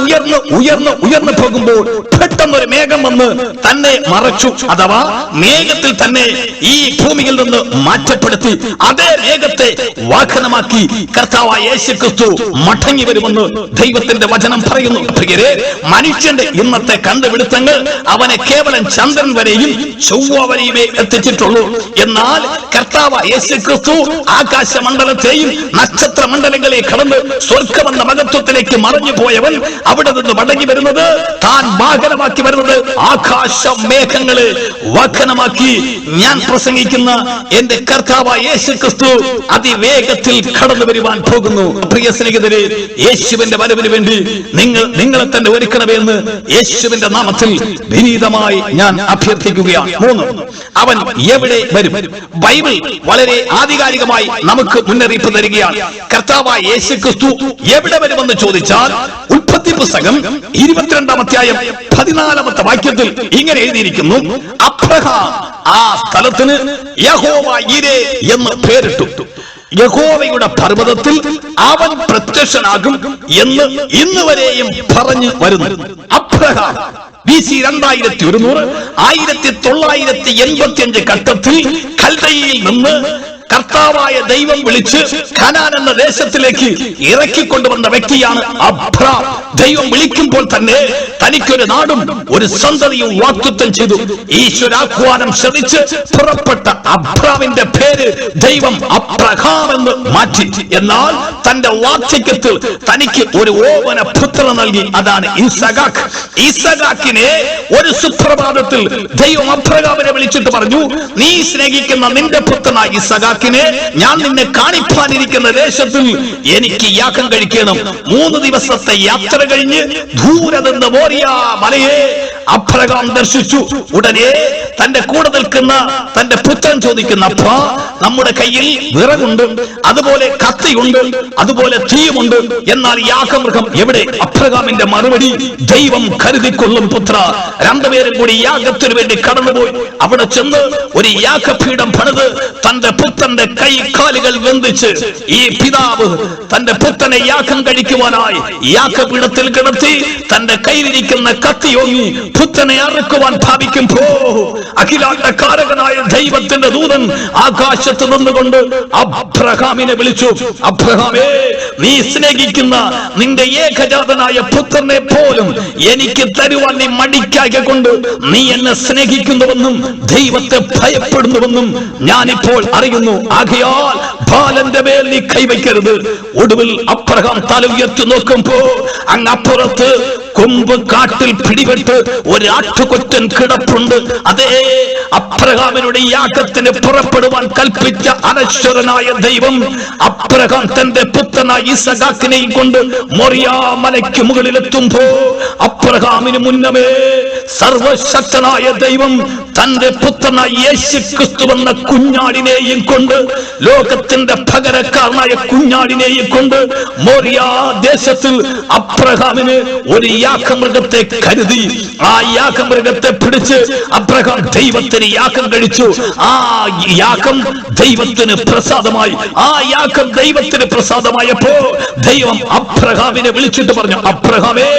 ഉയർന്നു പോകുമ്പോൾ പെട്ടെന്നൊരു മേഘം വന്ന് തന്നെ മറച്ചു. അഥവാ മേഘത്തിൽ തന്നെ ഈ ഭൂമിയിൽ നിന്ന് മാറ്റപ്പെടുത്തി. അതേ മേഘത്തെ വാഹനമാക്കി കർത്താവായ യേശു ക്രിസ്തു മടങ്ങി വരുമെന്ന് ദൈവത്തിന്റെ വചനം പറയുന്നു. പ്രിയരെ, മനുഷ്യന്റെ ഇന്നത്തെ കണ്ടുപിടുത്തങ്ങൾ അവനെ കേവലം ചന്ദ്രൻ വരെയും ചൊവ്വ വരെയുമേ എത്തിച്ചിട്ടുള്ളൂ. എന്നാൽ കർത്താവായ യേശു ക്രിസ്തു ആകാശമണ്ഡലത്തെയും നക്ഷത്ര മണ്ഡലങ്ങളെ കടന്ന് സ്വർഗ്ഗമെന്ന മഹത്വത്തിലേക്ക് മറഞ്ഞു പോയവൻ അവിടെ നിന്ന് മടങ്ങി വരുന്നത്, താൻ വാഹനമാക്കി വരുന്നത് ആകാശ മേഘങ്ങളെ വാഹനമാക്കി ഞാൻ പ്രസംഗിക്കുന്ന എന്റെ കർത്താവായ യേശു ക്രിസ്തു അതിവേഗത്തിൽ കടന്നു വരുവാൻ പോകുന്നു. പ്രിയ സ്നേഹിതരെ, യേശുവിന്റെ വരവിന് വേണ്ടി നിങ്ങളെ തന്നെ ഒരുക്കണമെന്ന് യേശുവിന്റെ നാമത്തിൽ വിനീതമായി ഞാൻ അഭ്യർത്ഥിക്കുകയാണ്. 3, അവൻ എവിടെ വരും? ബൈബിൾ വളരെ ആധികാരികമായി നമുക്ക് മുന്നറിയിപ്പ് തരികയാണ്. കർത്താവായ യേശു ക്രിസ്തു എവിടെ വരുമെന്ന് ചോദിച്ചാൽ ഉൽപ്പത്തി പുസ്തകം 22-ാം അധ്യായം 14-ാമത്തെ വാക്യത്തിൽ ഇങ്ങനെ എഴുതിയിരിക്കുന്നു, അബ്രഹാം ആ സ്ഥലത്തിന് യഹോവ ഈരേ എന്ന് പേരിട്ടു. യഹോവയുടെ പർവ്വതത്തിൽ അവൻ പ്രത്യക്ഷനാകും എന്ന് ഇന്ന് വരെയും പറഞ്ഞു വരുന്നു. അബ്രഹാം BC 2100 1985 ഘട്ടത്തിൽ കൽദയിൽ നിന്ന് കർത്താവായ ദൈവം വിളിച്ച് കനാൻ എന്ന ദേശത്തിലേക്ക് ഇറക്കിക്കൊണ്ടുവന്ന വ്യക്തിയാണ് അബ്രഹാം. ദൈവം വിളിക്കുമ്പോൾ തന്നെ തനിക്കൊരു നാടും ഒരു സന്തതിയും വാഗ്ദത്തം ചെയ്തു. ഈശ്വരാഹ്വാനം ശ്രമിച്ച് പുറപ്പെട്ട അബ്രഹാമിന്റെ പേര് ദൈവം അബ്രഹാം എന്ന് മാറ്റി. എന്നാൽ തന്റെ വാർദ്ധക്യത്തിൽ തനിക്ക് ഒരു ഓമന പുത്രൻ നൽകി, അതാണ് ഇസഹാക്ക്. ഇസഹാക്കിനെ ഒരു സുപ്രഭാതത്തിൽ ദൈവം അബ്രഹാമിനെ വിളിച്ചിട്ട് പറഞ്ഞു, നീ സ്നേഹിക്കുന്ന നിന്റെ പുത്രനായ ഇസഹാക്ക് ഞാൻ നിന്നെ കാണിപ്പാനിരിക്കുന്ന ദേശത്തിൽ എനിക്ക് യാഗം കഴിക്കണം. 3 ദിവസത്തെ യാത്ര കഴിഞ്ഞ് ദൂരെ നിന്ന് മോറിയ മലയെ അബ്രഹാം ദർശിച്ചു. ഉടനെ തന്റെ കൂടെ നിൽക്കുന്ന തന്റെ പുത്രൻ ചോദിക്കുന്ന, അപ്പാ, നമ്മുടെ കയ്യിൽ വിറകുണ്ട്, അതുപോലെ കത്തിയുണ്ട്, അതുപോലെ തീയുമുണ്ട്, എന്നാൽ യാഗമൃഗം എവിടെ? അബ്രഹാമിന്റെ മറുപടി, ദൈവം കരുതിക്കൊള്ളും പുത്ര. രണ്ടുപേരും കൂടി യാഗത്തിനു വേണ്ടി കടന്നുപോയി. അവിടെ ചെന്ന് ഒരു യാഗപീഠം പണിത് തന്റെ പുത്രന്റെ കൈ കാലുകൾ ബന്ധിച്ച് ഈ പിതാവ് തന്റെ പുത്രനെ യാഗം കഴിക്കുവാനായി യാഗപീഠത്തിൽ കിടത്തി തന്റെ കയ്യിലിരിക്കുന്ന കത്തിയോങ്ങി പുത്രനെ അറുക്കുവാൻ ഭാവിക്കുമ്പോ അഖിലാണ്ടകാരകനായ ദൈവത്തിന്റെ ദൂതൻ ആകാശത്ത് നിന്നുകൊണ്ട് അബ്രഹാമിനെ വിളിച്ചു, അബ്രഹാമേ, നീ സ്നേഹിക്കുന്ന നിന്റെ ഏകജാതനായ പുത്രനെ പോലും എനിക്ക് തരുവാൻ നീ മടിക്കായ കൊണ്ട് നീ എന്നെ സ്നേഹിക്കുന്നുവെന്നും ദൈവത്തെ ഭയപ്പെടുന്നുവെന്നും ഞാനിപ്പോൾ അറിയുന്നു. ആകയാൽ ബാലന്റെ മേൽ നീ കൈവയ്ക്കരുത്. ഒടുവിൽ അബ്രഹാം തല ഉയർത്തി നോക്കുമ്പോ അങ്ങപ്പുറത്ത് കൊമ്പ് കാട്ടിൽ പിടിപെട്ട് ഒരു ആട്ടുകൊറ്റൻ കിടപ്പുണ്ട്. അതേ അബ്രഹാമിനുടെ യാഗത്തിന് പുറപ്പെടുവാൻ കൽപ്പിച്ച അനശ്വരനായ ദൈവം അബ്രഹാം തന്റെ പുത്രനായ ഇസഹാക്കിനെയും കൊണ്ട് മോറിയാ മലയ്ക്ക് മുകളിലെത്തുമ്പോ അബ്രഹാമിന് മുന്നമേ സർവശക്തനായ ദൈവം തന്റെ പുത്രനായ യേശു ക്രിസ്തു എന്ന കുഞ്ഞാടിനെയും കൊണ്ട്, ലോകത്തിന്റെ പകരക്കാരനായ കുഞ്ഞാടിനെയും കൊണ്ട് മോറിയാ ദേശത്തിൽ അബ്രഹാമിന് ഒരു യാഗമൃഗത്തെ കരുതി. ആ യാഗമൃഗത്തെ പിടിച്ച് അബ്രഹാം ദൈവത്തിന് യാഗം കഴിച്ചു. ആ യാഗം ദൈവത്തിന് പ്രസാദമായി. ആ യാഗം ദൈവത്തിന് പ്രസാദമായപ്പോ ദൈവം അബ്രഹാമിനെ വിളിച്ചിട്ട് പറഞ്ഞു, അബ്രഹാമേ,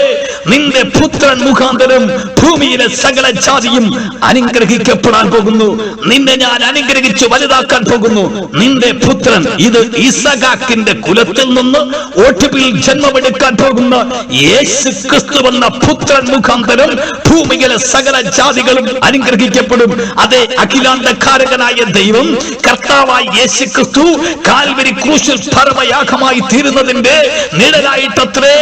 നിന്റെ പുത്രൻ മുഖാന്തരം ഭൂമിയിലെ സകല ജാതിയും അനുഗ്രഹിക്കപ്പെടാൻ പോകുന്നു. നിന്നെ ഞാൻ അനുഗ്രഹിച്ച് വലുതാക്കാൻ പോകുന്നു. നിന്റെ പുത്രൻ, ഇത് ഇസഹാക്കിന്റെ കുലത്തിൽ നിന്ന് ഒടുവിൽ ജന്മമെടുക്കാൻ പോകുന്ന യേശു ക്രിസ്തു എന്ന പുത്രൻ മുഖാന്തരം ഭൂമിയിലെ സകല ജാതികളും അനുഗ്രഹിക്കപ്പെടും. അതേ അഖിലാണ്ടകാരകനായ ദൈവം കർത്താവായ യേശു ക്രിസ്തു കാൽവരി ക്രൂശിൽ പരമയാഗമായി തീരുന്നതിന്റെ നിഴലായിട്ടത്രേ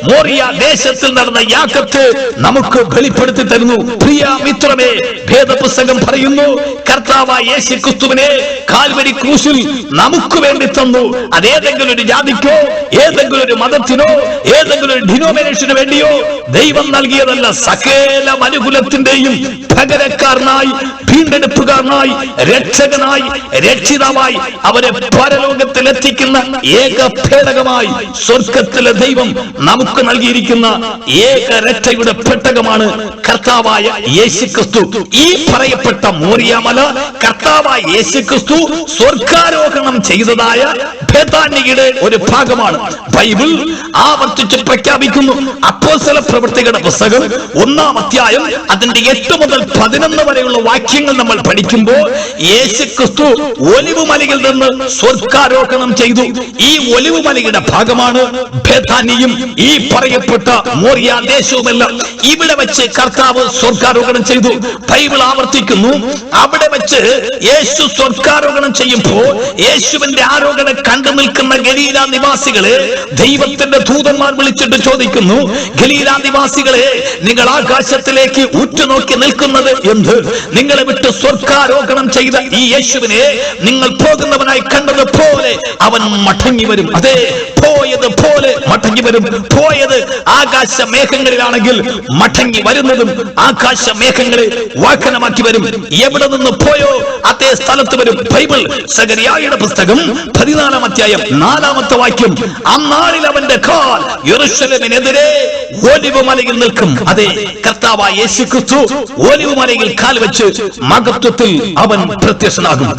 മോറിയ ദേശത്തിൽ നടന്ന നടന്ന യാഗത്തെ നമുക്ക് വെളിപ്പെടുത്തി തരുന്നു. പ്രിയ മിത്രമേ, വേദപുസ്തകം പറയുന്നു, കർത്താവായ യേശു ക്രിസ്തുവിനെ കാൽവരി ക്രൂശിൽ നമുക്ക് വേണ്ടി തന്നു. അതേതെങ്കിലും ഒരു ജാതിക്കോ ഏതെങ്കിലും ഒരു മതത്തിനോ ഏതെങ്കിലും ഒരു ഡിനോമിനേഷന് വേണ്ടിയോ ദൈവം നൽകിയതല്ല. സകല മനുകുലത്തിന്റെയും പകരക്കാരനായി, വീണ്ടെടുപ്പുകാരനായി, രക്ഷകനായി, രക്ഷിതാവായി അവരെ പരലോകത്തിൽ എത്തിക്കുന്ന ഏക പേടകമായി സ്വർഗത്തിലെ ദൈവം നമുക്ക് നൽകിയിരിക്കുന്ന ഏക രക്ഷയുടെ പെട്ടകമാണ് കർത്താവായ യേശു ക്രിസ്തു. ഈ പറയപ്പെട്ട മോറിയാമല കർത്താവായ യേശു ക്രിസ്തു സ്വർഗാരോഹണം ചെയ്തതായ ബേഥാന്യയുടെ ഒരു ഭാഗമാണ്. ബൈബിൾ ആവർത്തിച്ച് പ്രഖ്യാപിക്കുന്നു. അപ്പോസ്തല പ്രവൃത്തികളുടെ പുസ്തകം 1-ാം അധ്യായം അതിന്റെ 8 മുതൽ 11 വരെയുള്ള വാക്യങ്ങൾ നമ്മൾ പഠിക്കുമ്പോൾ യേശു ക്രിസ്തു ഒലിവ് മലയിൽ നിന്ന് സ്വർഗാരോഹണം ചെയ്തു. ഈ ഒലിവ് മലയുടെ ഭാഗമാണ് ബേഥാന്യയും ഈ പറയപ്പെട്ട മോറിയ ദേശവുമെല്ലാം. ഇവിടെ വെച്ച് കർത്താവ് സ്വർഗാരോഹണം ചെയ്തു. ബൈബിൾ ആവർത്തിക്കുന്നു, അവിടെ വെച്ച് യേശു സ്വർഗാരോഹണം ചെയ്യുമ്പോൾ യേശുവിന്റെ ആരോഹണം കണ്ടു നിൽക്കുന്ന ഗലീല നിവാസികളെ ദൈവത്തിന്റെ ദൂതന്മാർ വിളിച്ചിട്ട് ചോദിക്കുന്നു, ഗലീല നിവാസികളെ, നിങ്ങൾ ആകാശത്തിലേക്ക് ഉറ്റുനോക്കി നിൽക്കുന്നത് എന്ത്? നിങ്ങളെ വിട്ട് സ്വർഗാരോഹണം ചെയ്ത ഈ യേശുവിനെ നിങ്ങൾ പോകുന്നവനായി കണ്ടതുപോലെ അവൻ മടങ്ങി വരും. അതെ, പോയത് പോലെ മടങ്ങി വരും. പോയത് ആകാശ മേഘങ്ങളിലാണെങ്കിൽ മടങ്ങി വരുന്നതും ആകാശ മേഘങ്ങളെ വാഹനമാക്കി വരും. എവിടെ നിന്ന് പോയോ അതേ സ്ഥലത്ത് വരും. ബൈബിൾ സഖറിയായുടെ പുസ്തകം 14-ാം അധ്യായം 4-ാമത്തെ വാക്യം, അന്നാളിൽ അവന്റെ കാൽ യെരൂശലേമിനെതിരെ ഒലിവ് മലയിൽ നിൽക്കും. അതെ, കർത്താവായ യേശു ക്രിസ്തു ഒലിവ് മലയിൽ കാൽ വെച്ച് മഹത്വത്തിൽ അവൻ പ്രത്യക്ഷനാകും.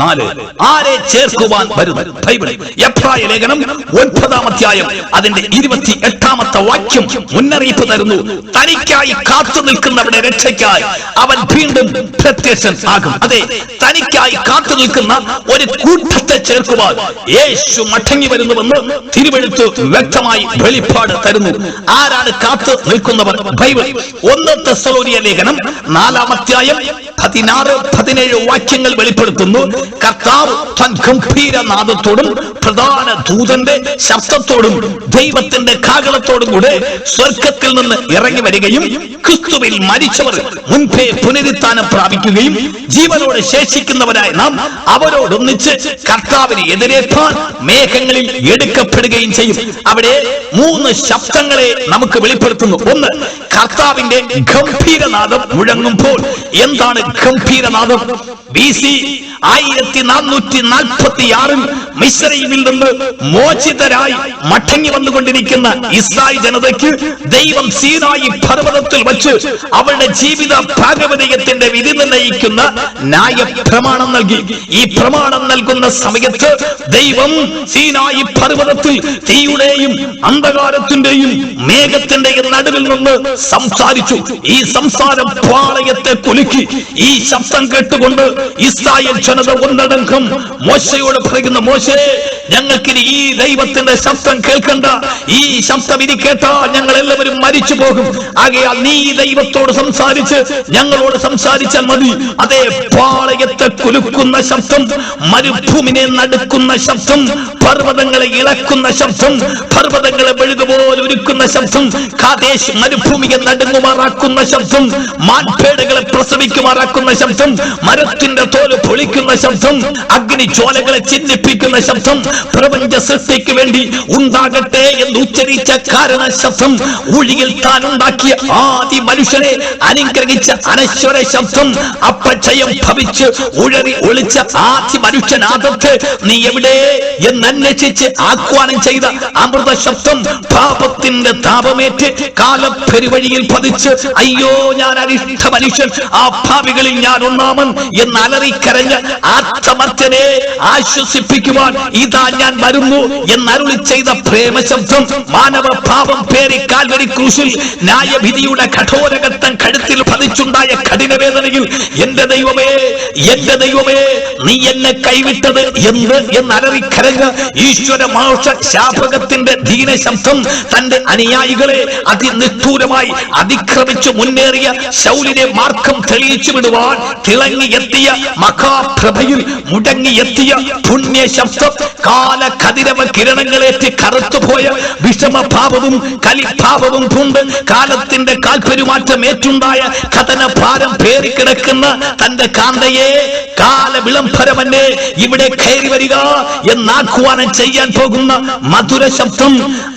4 ആരെ ചേർക്കുവാൻ വരുന്നു? ബൈബിൾ എബ്രായ ലേഖനം 9-ാം അധ്യായം അതിന്റെ 28-ാമത്തെ വാക്യം മുന്നറിയിപ്പ് തരുന്നു. തനിക്കായി കാത്തു നിൽക്കുന്നവരുടെ രക്ഷയ്ക്കായി അവൻ വീണ്ടും പ്രത്യക്ഷൻ ആകും. അതെ, തനിക്കായി കാത്തു നിൽക്കുന്ന ഒരു കൂട്ടത്തെ ചേർക്കുവാൻ യേശു മടങ്ങി വരുന്നുവെന്ന് തിരുവെഴുത്ത് വ്യക്തമായി വെളിപ്പാട് തരുന്നു. ആരാണ് കാത്തു നിൽക്കുന്നവർ? ബൈബിൾ 1 തെസ്സലോനിയ ലേഖനം 4-ാം അധ്യായം 16-17 വാക്യങ്ങൾ വെളിപ്പെടുത്തുന്നു. കർത്താവ് തൻ ഗംഭീരനാദത്തോടും പ്രധാന ദൂതന്റെ ശബ്ദത്തോടും ദൈവത്തിന്റെ കാഹളത്തോടും കൂടെ സ്വർഗത്തിൽ നിന്ന് ഇറങ്ങി വരികയും ക്രിസ്തുവിൽ മരിച്ചവർ മുൻപേ പുനരുത്ഥാനം പ്രാപിക്കുകയും ജീവനോട് ശേഷിക്കുന്നവരായ നാം അവരോടൊന്നിച്ച് കർത്താവിനെ എതിരേൽപ്പാൻ മേഘങ്ങളിൽ എടുക്കപ്പെടുകയും ചെയ്യും. അവിടെ 3 ശബ്ദങ്ങളെ നമുക്ക് വെളിപ്പെടുത്തുന്നു. 1, കർത്താവിന്റെ ഗംഭീരനാദം മുഴങ്ങുമ്പോൾ. എന്താണ് ഗംഭീരനാദം? BC 1446 മിസ്രയീമിൽ നിന്ന് മോചിതരായി മടങ്ങി വന്നുകൊണ്ടിരിക്കുന്ന ഇസ്രായേൽ ജനതയ്ക്ക് ദൈവം സീനായി പർവ്വതത്തിൽ വച്ച് അവരുടെ ജീവിത ഭാഗവതയത്തിന്റെ വിധി നിർണയിക്കുന്ന ന്യായ പ്രമാണം നൽകി. ഈ പ്രമാണം നൽകുന്ന സമയത്ത് ദൈവം സീനായി പർവ്വതത്തിൽ തീയുടെയും അന്ധകാരത്തിന്റെയും മേഘത്തിന്റെയും നടുവിൽ നിന്ന് സംസാരിച്ചു. ഈ സംസാരം പാളയത്തെ കുലുക്കി. ഈ ശബ്ദം കേട്ടുകൊണ്ട് ഇസ്രായേൽ ജനത ഒന്നടങ്കം മോശയോട് പറയുന്ന, മോശേ, ഞങ്ങൾക്കിനി ഈ ദൈവത്തിന്റെ ശബ്ദം കേൾക്കണ്ട. ഈ ശബ്ദം ഇനി കേട്ടാൽ ഞങ്ങൾ എല്ലാവരും മരിച്ചു പോകും. ആകയാൽ നീ ഈ ദൈവത്തോട് സംസാരിച്ച് ഞങ്ങളോട് സംസാരിച്ചാൽ മതി. അതേ, പാളയത്തെ കുലുക്കുന്ന ശബ്ദം, മരുഭൂമിനെ നടുക്കുന്ന ശബ്ദം, പർവ്വതങ്ങളെ ഇളക്കുന്ന ശബ്ദം, പർവ്വതങ്ങളെ മെഴുകുപോലെ ഉരുക്കുന്ന ശബ്ദം, കാദേശ് മരുഭൂമിയെ നടുങ്ങുമാറാക്കുന്ന ശബ്ദം, മാൻപേടകളെ പ്രസവിക്കുമാറാക്കുന്ന ശബ്ദം, മരത്തിന്റെ തോല് പൊളിക്കുന്ന ശബ്ദം, അഗ്നി ജ്വാലകളെ ചിഹ്നിപ്പിക്കുന്ന ശബ്ദം, പ്രപഞ്ച സൃഷ്ടിക്ക് വേണ്ടി ഉണ്ടാകട്ടെ എന്ന് ഉച്ചരിച്ച കാരണ ശബ്ദം, ഊഴിയിൽ താൻ ഉണ്ടാക്കിയ ആദി മനുഷ്യനെ അനുഗ്രഹിച്ച അനശ്വര ശബ്ദം, അപ്പച്ചയം ഭവിച്ച് ഉഴറി ഒളിച്ച ആദി മനുഷ്യനാദത്തെ നീ എവിടെ എന്ന് അന്വേഷിച്ച് ആഹ്വാനം ചെയ്ത അമൃത ശബ്ദം, പാപത്തിന്റെ താപമേറ്റ് കാലപ്പെരുവഴിയിൽ പതിച്ച് അയ്യോ ഞാൻ അരിഷ്ട മനുഷ്യൻ, ആ ഭാവികളിൽ ഞാൻ ഒന്നാമൻ എന്ന് അലറിക്കരഞ്ഞ ആത്മർത്യനെ ആശ്വസിപ്പിക്കുവാൻ ഇതാ ഞാൻ വരുന്നു എന്നരുളി ചെയ്ത പ്രേമശബ്ദം, മാനവ പാപം പേറി കാൽവരി ക്രൂശിൽ ന്യായവിധിയുടെ കഠോരകത്തൻ കഴുത്തിൽ പതിച്ചുണ്ടായ കഠിനവേദനയിൽ എന്റെ ദൈവമേ, എന്റെ ദൈവമേ, നീ എന്നെ കൈവിട്ടത് എന്ത് എന്നലറിക്കരഞ്ഞ ഈശ്വരമാഷ ശാപകത്തിന്റെ ദീനശബ്ദം, തന്റെ അനുയായികളെ അതിനിഷ്ഠൂരമായി അതിക്രമിച്ചു മുന്നേറിയ ശൗലിനെ മാർഗം തെളിയിച്ചു വിടുവാൻ തിളങ്ങി എത്തിയ മഹാപ്രഭയിൽ മുടങ്ങി എത്തിയ പുണ്യ ശബ്ദം, കാല കതിരവ കിരണങ്ങളേറ്റ് കറുത്തുപോയ വിഷമഭാവവും കലിഭാവവും കൊണ്ട് കാലത്തിന്റെ കാൽപെരുമാറ്റം ഏറ്റുണ്ടായ കഥന ഭാരം പേറിക്കിടക്കുന്ന തന്റെ കാന്തയെ കാല വിളംബരമന്നെ ഇവിടെ കയറി വരിക എന്നാഹ്വാനം ചെയ്യാൻ പോകുന്ന മധുര ശബ്ദം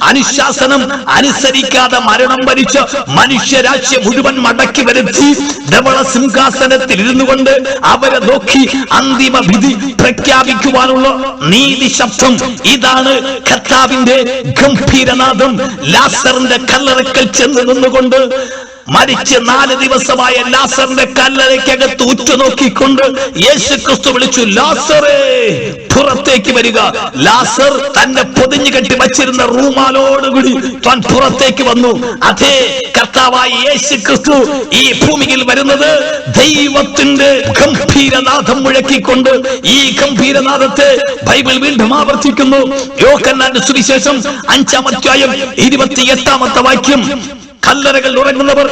അനുശാസനം അനുസരിക്കാതെ മരണം വരിച്ച മനുഷ്യരാശി മുഴുവൻ മടക്കി വരുത്തി ധവള സിംഹാസനത്തിൽ ഇരുന്നു കൊണ്ട് അവരെ നോക്കി അന്തിമ വിധി പ്രഖ്യാപിക്കുവാനുള്ള നീതി ശബ്ദം. ഇതാണ് കർത്താവിന്റെ ഗംഭീരനാദം. ലാസറിന്റെ കല്ലറക്കൽ ചെന്ന് നിന്നുകൊണ്ട് മരിച്ച് 4 ദിവസമായ ലാസറിന്റെ കല്ലറയ്ക്കകത്ത് ഉറ്റുനോക്കിക്കൊണ്ട് യേശു ക്രിസ്തു വിളിച്ചു, ലാസറേ പുറത്തേക്ക് വരിക. ലാസർ തന്നെ പൊതിഞ്ഞു കെട്ടി വച്ചിരുന്ന റൂമാലോടുകൂടി താൻ പുറത്തേക്ക് വന്നു. അതേ കർത്താവായ യേശു ക്രിസ്തു ഈ ഭൂമിയിൽ വരുന്നത് ദൈവത്തിന്റെ ഗംഭീരനാദം മുഴക്കിക്കൊണ്ട്. ഈ ഗംഭീരനാദത്തെ ബൈബിൾ വീണ്ടും ആവർത്തിക്കുന്നു. യോഹന്നാന്റെ സുവിശേഷം 5-ാം അധ്യായം 28-ാമത്തെ വാക്യം. കല്ലറകൾ ഉറങ്ങുന്നവർ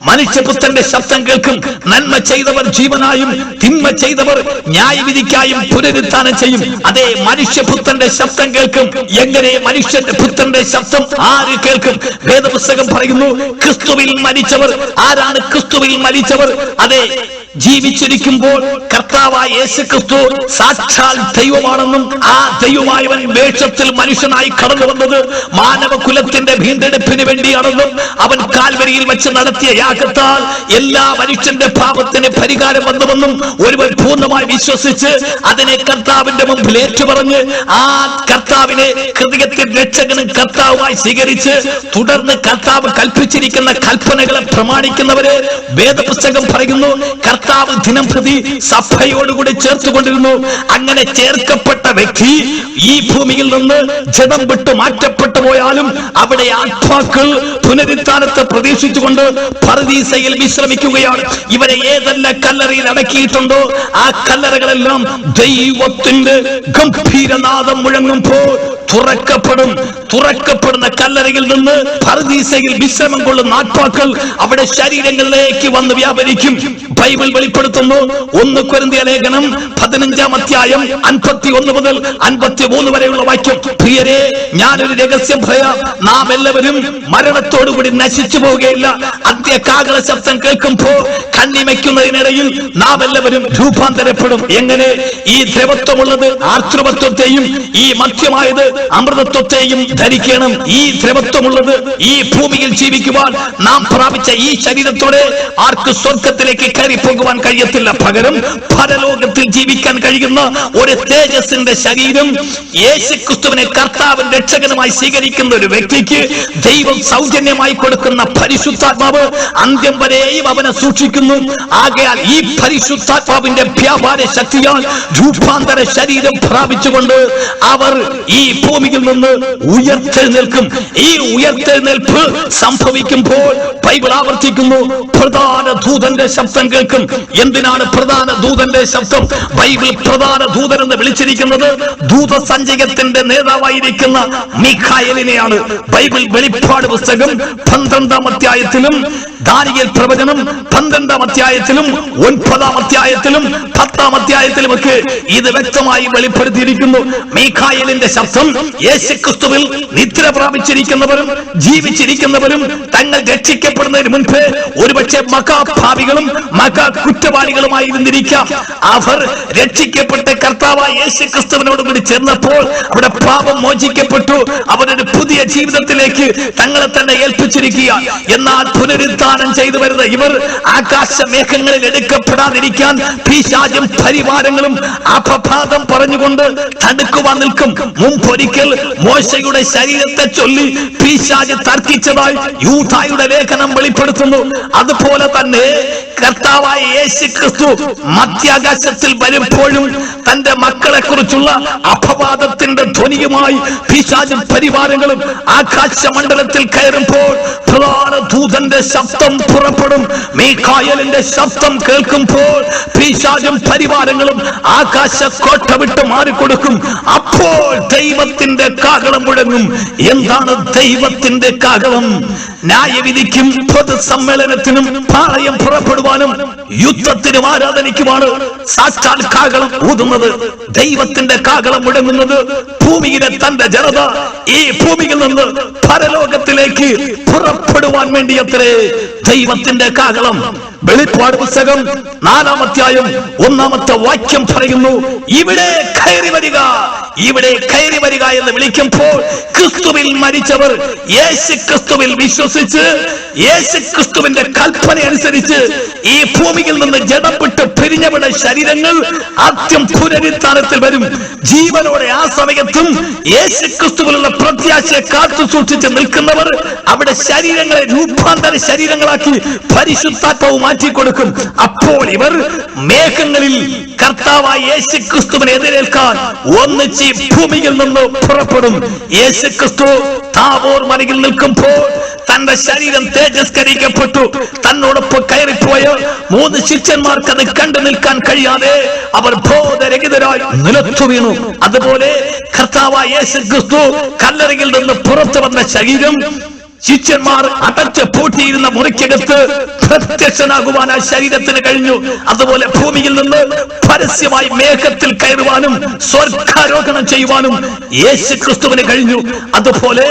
മനുഷ്യപുത്രന്റെ ശബ്ദം കേൾക്കും. നന്മ ചെയ്തവർ ജീവനായും തിന്മ ചെയ്തവർ ന്യായവിധിക്കായും പുനരുത്ഥാനം ചെയ്യും. അതേ മനുഷ്യപുത്രന്റെ ശബ്ദം കേൾക്കും. എങ്ങനെ മനുഷ്യന്റെ പുത്രന്റെ ശബ്ദം ആര് കേൾക്കും? വേദപുസ്തകം പറയുന്നു, ക്രിസ്തുവിൽ മരിച്ചവർ. ആരാണ് ക്രിസ്തുവിൽ മരിച്ചവർ? അതെ, ജീവിച്ചിരിക്കുമ്പോൾ കർത്താവായ യേശു ക്രിസ്തു സാക്ഷാൽ ദൈവമാണെന്നും ആ ദൈവമായവൻ വേഷത്തിൽ മനുഷ്യനായി കടന്നു വന്നത് മാനവകുലത്തിന്റെ വീണ്ടെടുപ്പിന് വേണ്ടിയാണെന്നും അവൻ കാൽവരിയിൽ വെച്ച് നടത്തിയ യാഗത്താൽ എല്ലാ മനുഷ്യന്റെ പാപത്തിന് പരിഹാരം വന്നുവെന്നും ഒരുവൻ പൂർണ്ണമായി വിശ്വസിച്ച് അതിനെ കർത്താവിന്റെ മുമ്പിൽ ഏറ്റുപറഞ്ഞ് ആ കർത്താവിനെ ഹൃദയത്തിൽ രക്ഷകനും കർത്താവുമായി സ്വീകരിച്ച് തുടർന്ന് കർത്താവ് കൽപ്പിച്ചിരിക്കുന്ന കൽപ്പനകളെ പ്രമാണിക്കുന്നവരെ വേദപുസ്തകം പറയുന്നു കർത്താവ് ദിനം പ്രതി സഭയോടുകൂടി ചേർത്തുകൊണ്ടിരുന്നു. അങ്ങനെ ചേർക്കപ്പെട്ട വ്യക്തി ഈ ഭൂമിയിൽ നിന്ന് ജഡം വിട്ട് മാറ്റപ്പെട്ടു പോയാലും അവിടെ ആത്മാക്കൾ പുനരുത്ഥാനത്തെ പ്രതീക്ഷിച്ചുകൊണ്ട് പറുദീസയിൽ വിശ്രമിക്കുകയാണ്. ഇവരെ ഏതെല്ലാം കല്ലറയിൽ അടക്കിയിട്ടുണ്ടോ ആ കല്ലറകളെല്ലാം ദൈവത്തിന്റെ ഗംഭീരനാദം മുഴങ്ങുമ്പോൾ തുറക്കപ്പെടും. തുറക്കപ്പെടുന്ന കല്ലറയിൽ നിന്ന് പറുദീസയിൽ വിശ്രമം കൊള്ളുന്ന ആത്മാക്കൾ അവിടെ ശരീരങ്ങളിലേക്ക് വന്ന് വ്യാപരിക്കും. ബൈബിൾ വെളിപ്പെടുത്തുന്നു. 1 കൊരിന്ത്യർ ലേഖനം 15-ാം അധ്യായം 51 മുതൽ 53 വരെയുള്ള വാക്യം. പ്രിയരെ, ഞാനൊരു രഹസ്യം പറയാം. നാം എല്ലാവരും മരണത്തോടുകൂടി നശിച്ചു പോവുകയില്ല. അന്ത്യകാഹള ശബ്ദം കേൾക്കുമ്പോൾ കണ്ണിമയ്ക്കുന്നതിനിടയിൽ നാം എല്ലാവരും രൂപാന്തരപ്പെടും. എങ്ങനെ? ഈ ദ്രവത്വമുള്ളത് ആർദ്രവത്വത്തെയും ഈ മധ്യമായത് അമൃതത്വത്തെയും ധരിക്കണം. ഈ ദ്രവത്വമുള്ളത് ഈ ഭൂമിയിൽ ജീവിക്കുവാൻ നാം പ്രാപിച്ച ഈ ശരീരത്തോടെ ആർക്ക് സ്വർഗത്തിലേക്ക് കയറി പോകുവാൻ കഴിയത്തില്ല. പകരം പരലോകത്തിൽ ജീവിക്കാൻ കഴിയുന്ന ഒരു തേജസ്സിന്റെ ശരീരം യേശുക്രിസ്തുവിനെ കർത്താവിൻ രക്ഷകനുമായി സ്വീകരിക്കുന്ന ഒരു വ്യക്തിക്ക് ദൈവം സൗജന്യമായി കൊടുക്കുന്ന പരിശുദ്ധാത്മാവ് അന്ത്യം വരെയും അവനെ സൂക്ഷിക്കുന്നു. ആകയാൽ ഈ പരിശുദ്ധാത്മാവിന്റെ വ്യാപാര ശക്തിയാൽ രൂപാന്തര ശരീരം പ്രാപിച്ചുകൊണ്ട് അവർ ഈ ഭൂമിയിൽ നിന്ന് ഉയർത്തെഴുന്നേൽക്കും. ഈ ഉയർത്തെഴുന്നേൽപ്പ് സംഭവിക്കുമ്പോൾ ബൈബിൾ ആവർത്തിക്കുന്നു, പ്രധാന ദൂതന്റെ ശബ്ദം കേൾക്കും. എന്തിനാണ് പ്രധാന ദൂതന്റെ ശബ്ദം? ബൈബിൾ പ്രധാന ദൂതൻ എന്ന് വിളിച്ചിരിക്കുന്നത് ദൂതസഞ്ചയത്തിന്റെ നേതാവായിരിക്കുന്ന മീഖായേലിനെയാണ്. ബൈബിൾ വെളിപ്പാട് പുസ്തകം 12-ാം അധ്യായത്തിലും ദാനിയേൽ പ്രവചനം 12-ാം അധ്യായത്തിലും 9-ാം അധ്യായത്തിലും 10-ാം അധ്യായത്തിലും ഒക്കെ ഇത് വ്യക്തമായി വെളിപ്പെടുത്തിയിരിക്കുന്നു. മീഖായേലിന്റെ ശബ്ദം യേശുക്രിസ്തുവിൽ നിദ്ര പ്രാപിച്ചിരിക്കുന്നവരും ജീവിച്ചിരിക്കുന്നവരും തങ്ങൾ രക്ഷിക്കപ്പെടുന്നതിന് മുൻപ് ഒരുപക്ഷെ മഹാഭാവികളും മഹാ കുറ്റവാളികളുമായിരുന്നിരിക്കാം. അവർ രക്ഷിക്കപ്പെട്ട് കർത്താവായ യേശുക്രിസ്തുവിനോട് കൂടി ചേർന്നപ്പോൾ അവിടെ പാപം മോചിക്കപ്പെട്ടു. അവരൊരു പുതിയ ജീവിതത്തിലേക്ക് തങ്ങളെ തന്നെ ഏൽപ്പിച്ചിരിക്കുക. എന്നാൽ പുനരുത്ഥാനം ചെയ്തു വരുന്ന ഇവർ ആകാശമേഘങ്ങളിൽ എടുക്കപ്പെടാതിരിക്കാൻ പിശാചും പരിവാരങ്ങളും അപവാദം പറഞ്ഞുകൊണ്ട് തടുക്കുവാൻ നിൽക്കും. മുമ്പൊരിക്കൽ മോശയുടെ ശരീരത്തെ ചൊല്ലി പിശാച് തർക്കിച്ചതായി യൂദായുടെ ലേഖനം വെളിപ്പെടുത്തുന്നു. അതുപോലെ തന്നെ കർത്താവായ യേശുക്രിസ്തു മധ്യാകാശത്തിൽ വരുമ്പോഴും തന്റെ മക്കളെ കുറിച്ചുള്ള അപവാദത്തിന്റെ ധ്വനിയുമായി പിശാചും പരിവാരങ്ങളും ആകാശമണ്ഡലത്തിൽ കയറുമ്പോൾ പ്രധാന ദൂതന്റെ ശബ്ദം പുറപ്പെടും. മീഖായേലിന്റെ ശബ്ദം കേൾക്കുമ്പോൾ പിശാചും പരിവാരങ്ങളും ആകാശ കോട്ട വിട്ട് മാറിക്കൊടുക്കും. അപ്പോൾ ദൈവത്തിന്റെ കാഹളം മുഴങ്ങും. എന്താണ് ദൈവത്തിന്റെ കാഹളം? ന്യായവിധിക്കും പൊതുസമ്മേളനത്തിനും പാളയം പുറപ്പെടുവാൻ പ്രാപിക്കുവാനും യുദ്ധത്തിനും ആരാധനയ്ക്കുമാണ് സാക്ഷാൽ കാഹളം ഊതുന്നത്. ദൈവത്തിന്റെ കാഹളം മുഴങ്ങുന്നത് ഭൂമിയിലെ തന്റെ ജനത ഈ ഭൂമിയിൽ നിന്ന് പരലോകത്തിലേക്ക് പുറപ്പെടുവാൻ വേണ്ടിയത്രേ ദൈവത്തിന്റെ കാഹളം. വെളിപ്പാട് പുസ്തകം 4-ാം അധ്യായം 1-ാമത്തെ വാക്യം പറയുന്നു, ഇവിടെ കയറി വരിക, ഇവിടെ കയറി വരിക എന്ന് വിളിക്കുമ്പോൾ ക്രിസ്തുവിൽ മരിച്ചവർ യേശു ക്രിസ്തുവിൽ വിശ്വസിച്ച് യേശു ക്രിസ്തുവിന്റെ കൽപ്പന അനുസരിച്ച് ഈ ഭൂമിയിൽ നിന്ന് ജഡം വിട്ട് പിരിഞ്ഞവരുടെ ശരീരങ്ങൾ ആദ്യം പുനരുത്ഥാനത്തിൽ വരും. ജീവനോടെ ആ സമയത്തും യേശു ക്രിസ്തുവിലുള്ള പ്രത്യാശയെ കാത്തു സൂക്ഷിച്ച് നിൽക്കുന്നവർ അവിടെ ശരീരങ്ങളെ രൂപാന്തര ശരീരങ്ങളാക്കി പരിശുദ്ധാത്മാവ് മാറ്റിക്കൊടുക്കും. അപ്പോൾ ഇവർ മേഘങ്ങളിൽ കർത്താവായ യേശു ക്രിസ്തുവിനെ എതിരേൽക്കാൻ ഒന്നിച്ച് ഭൂമിയിൽ നിന്ന് പുറപ്പെടും. യേശു ക്രിസ്തു താബോർ മലയിൽ നിൽക്കുമ്പോൾ തന്റെ ശരീരം തേജസ്കരിക്കപ്പെട്ടു. തന്നോടൊപ്പം കയറിപ്പോയ 3 ശിഷ്യന്മാർക്ക് അത് കണ്ടു നിൽക്കാൻ കഴിയാതെ അവർ ബോധരഹിതരായി നിലത്തു വീണു. അതുപോലെ കർത്താവായ യേശു ക്രിസ്തു കല്ലറയിൽ നിന്ന് പുറത്തു വന്ന ശരീരം ശിഷ്യന്മാർ അടച്ച് പൂട്ടിയിരുന്ന മുറിക്കകത്ത് പ്രത്യക്ഷനാകുവാൻ ആ ശരീരത്തിന് കഴിഞ്ഞു. അതുപോലെ ഭൂമിയിൽ നിന്ന് പരസ്യമായി മേഘത്തിൽ കയറുവാനും സ്വർഗാരോഹണം ചെയ്യുവാനും യേശു ക്രിസ്തുവിന് കഴിഞ്ഞു. അതുപോലെ